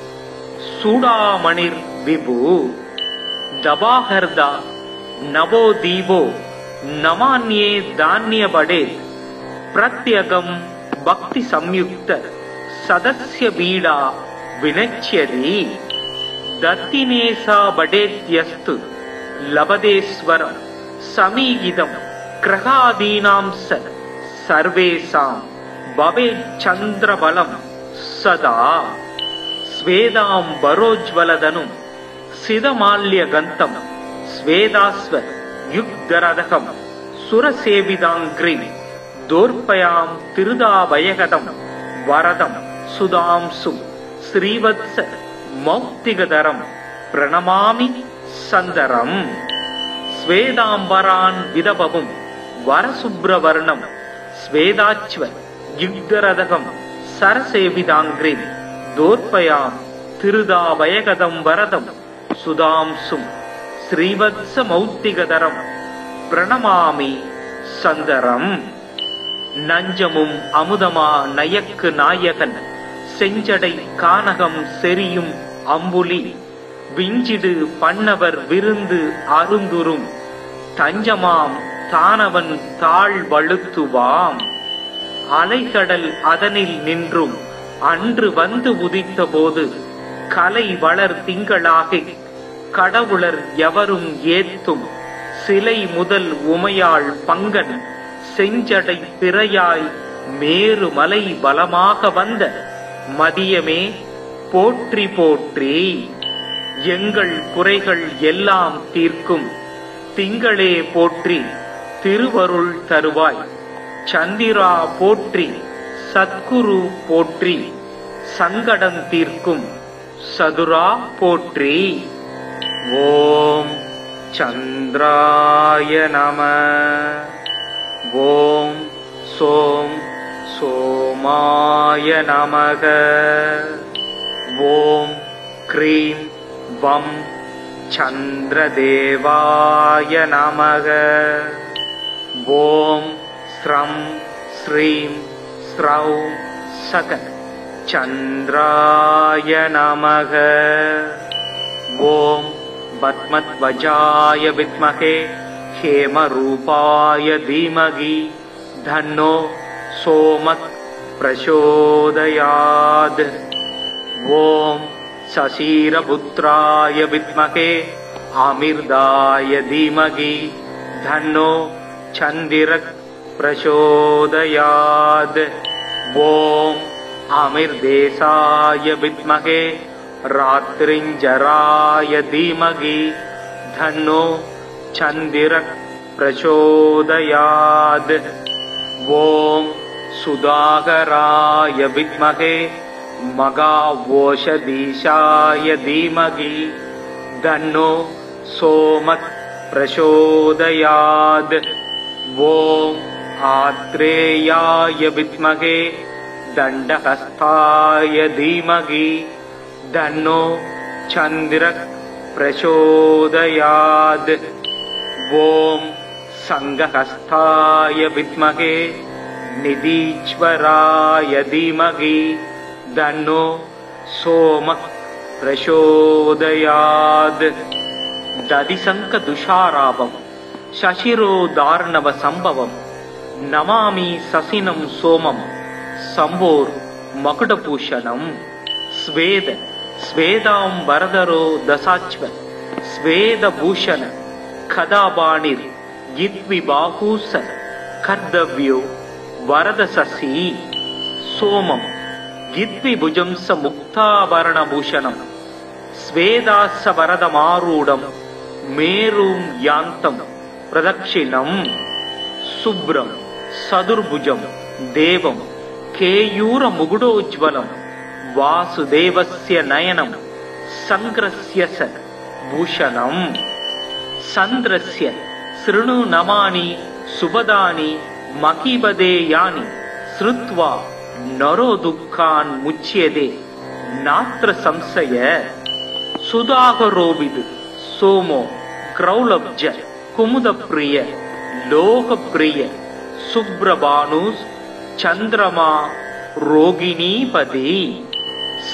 சூடாமணிர் விபு. தபாஹர்தா நவோதீபோ நமான்யே தான்யபடே பிரத்யகம் பக்தி சம்யுக்த சதஸ்ய பீடா வினச்யதி. தத்தினேசா படேத்யஸ்து லபதேஸ்வரம் சமீகிதம் கிரகாதீனாம் சர்வேசாம் பவேச்சந்திரபலம் சதா. ஸ்வேதாம் பரோஜ்வலதனும் சிதமால்யகந்தம் ஸ்வேதாஸ்வ யுக்தரதகம் சுரசேவிதாங்கிரிம் தோர்பயாம் திருதாபயகதம் வரதம் சுதாம்சும் ஸ்ரீவத்ஸ மௌக்திகதரம் பிரணமாமி சந்தரம். ஸ்வேதாம்பரான் விதபவும் வரசுப்ரவர்ணம் ஸ்வேதாச்வ யுக்தரதகம் சரசேவிதாங்கிரிம் தோர்பயாம் திருதாபயகதம் வரதம் சுதாம்சும் ஸ்ரீவத்ஸ மௌக்திகதரம் பிரணமாமி சந்தரம். நஞ்சமும் அமுதமா நயக்கு நாயகன் செஞ்சடை கானகம் செரியும் அம்புலி விஞ்சிடு பண்ணவர் விருந்து அருந்துரும் தஞ்சமாம் தானவன் தாழ் வழுத்துவாம் அலைகடல் அதனில் நின்றும் அன்று வந்து உதித்த போது கலை வளர் திங்களாகி கடவுளர் எவரும் ஏத்தும் சிலை முதல் உமையாள் பங்கன் செஞ்சடை பிறையாய் மேரு மலை பலமாக வந்த மதியமே போற்றி போற்றி எங்கள் குறைகள் எல்லாம் தீர்க்கும் திங்களே போற்றி திருவருள் தருவாய் சந்திரா போற்றி சத்குரு போற்றி சங்கடம் தீர்க்கும் சதுரா போற்றி. ஓம் சந்திராய நம. ஓம் சோம் சோமாய நமக. ஓம் க்ரீம் வம் சந்திரதேவாய நமக. ஓம் ஸ்ரம் ஸ்ரீம் ஸ்ரௌ சக சந்திராய நமக. ஓம் பத்மத்வஜாய வித்மகே ஹேமரூபாய தீமகி தன்னோ சோமத் பிரசோதயாத். ஓம் சசீரபுத்ராய வித்மகே அமிர்தாய தீமகி தன்னோ சந்திரக் பிரசோதயாத். ஓம் அமிர்தேசாய வித்மகே ராத்ரிஞ்சராய தீமகி தன்னோ சந்திரக் பிரசோதயாத். ஓம் சுதாகராய வித்மகே மகாவோஷதீஷாய தீமகி தன்னோ சோமத் பிரசோதயாத். ஓம் ஆத்ரேயாய வித்மகே தண்டஹஸ்தாய தீமகி தன்னோ சந்திரக் பிரசோதயாத். ஓம் சங்கஹஸ்தாய வித்மகே நிதீஸ்வராய தீமகி தன்னோ சோமக் பிரசோதயாத். ததிசங்க துஷாராபம் சசிரோ தார்ணவ சம்பவம் நமாமி சசினம் சோமம் சம்போர் மகுடபூஷணம். ஸ்வேத ஸ்வேதாம் வரதரோ தசாச்வ ஸ்வேதபூஷண கதாபாணிர் யித்விபாகூச கர்தவ்யோ வரதசசி. சோமம் யித்விபுஜம்ச முக்தாபரணபூஷணம் ஸ்வேதாச வரதமாரூடம் மேரும் யாந்தம் பிரதக்ஷிணம். சுப்ரம் சதுர்புஜம் தேவம் கேயூர முகுடோஜ்வலம் வாசுதேவஸ்ய நயனம் சங்கிரஸ்ய ச பூஷணம். சந்திரஸ்ய ஸ்ருணு நமானி சுபதானி மகிபதேயானி ஸ்ருத்வா நரோ துக்கான் முச்சியதே நாத்ர சம்சய. சுதாகரோவிது சோமோ கிரௌலப்ஜ குமுதப்ரிய லோகப்ரிய சுப்ரபானுஸ் சந்திரமா ரோகிணீபதி.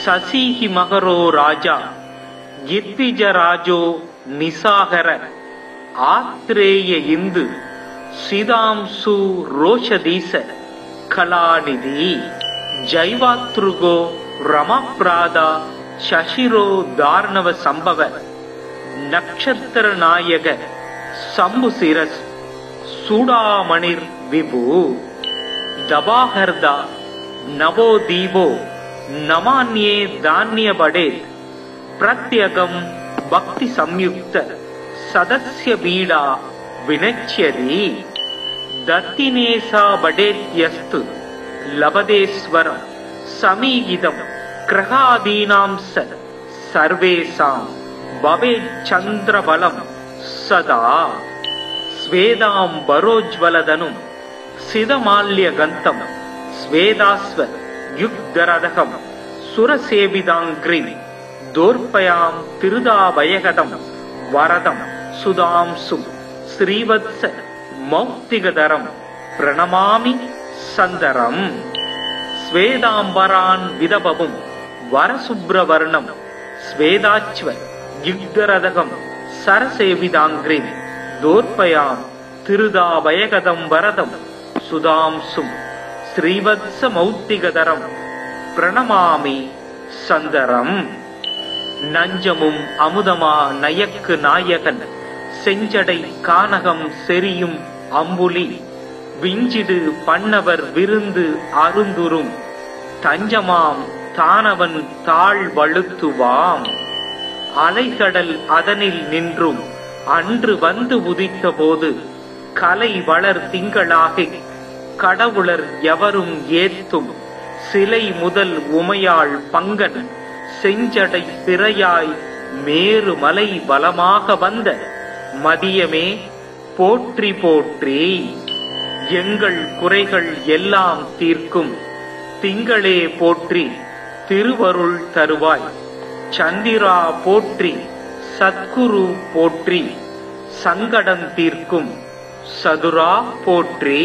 சசிஹி மகரோ ராஜா யித்விஜராஜோ நிசாகர ஆத்ரேய இந்து சிதாம்சு ரோஷதீச கலாநிதி. ஜைவாத்ருகோ ரமப்ராதா சசிரோ தார்ணவ சம்பவ நக்ஷத்திர நாயக சம்புசிரஸ் சூடாமணிர் விபு. தபாஹர்தா நவோதீபோ நமான்யே தான்யபடே பிரத்யகம் பக்தி சம்யுக்த சதஸ்ய பீடா வினச்யதி. தத்தினேசா படேத்யஸ்து லபதேஸ்வரம் சமீகிதம் கிரகாதீனாம் சர்வேசாம் பவேத் சந்திரபலம் சதா. ஸ்வேதாம் பரோஜ்வலதனும் சிதமால்ய கந்தம் ஸ்வேதாஸ்வ யுக்தரதகம் சுரசேவிதாங்கிரிம் தோர்பயாம் திருதாபயகதம் வரதம் சுதாம்சும் ஸ்ரீவத்ஸ மௌக்திகதரம் பிரணமாமி சந்தரம். ஸ்வேதாம்பரான் விதபவும் வரசுப்ரவர்ணம் ஸ்வேதாச்வ யுக்தரதகம் சரசேவிதாங்கிரிம் தோர்பயாம் திருதாபயகதம் வரதம் சுதாம்சும் ஸ்ரீவத்ச மௌத்திகதரம் பிரணமாமி சந்தரம். நஞ்சமும் அமுதமா நயக்கு நாயகன் செஞ்சடை கானகம் செரியும் அம்புலி விஞ்சிடு பண்ணவர் விருந்து அருந்துரும் தஞ்சமாம் தானவன் தாழ் வழுத்துவாம். அலைகடல் அதனில் நின்றும் அன்று வந்து உதித்த போது கலை வளர் திங்களாகி கடவுளர் எவரும் ஏத்தும் சிலை முதல் உமையாள் பங்கன் செஞ்சடை பிறையாய் மேரு மலை பலமாக வந்த மதியமே போற்றி போற்றி. எங்கள் குறைகள் எல்லாம் தீர்க்கும் திங்களே போற்றி திருவருள் தருவாய். சந்திரா போற்றி சத்குரு போற்றி சங்கடம் தீர்க்கும் சதுரா போற்றி.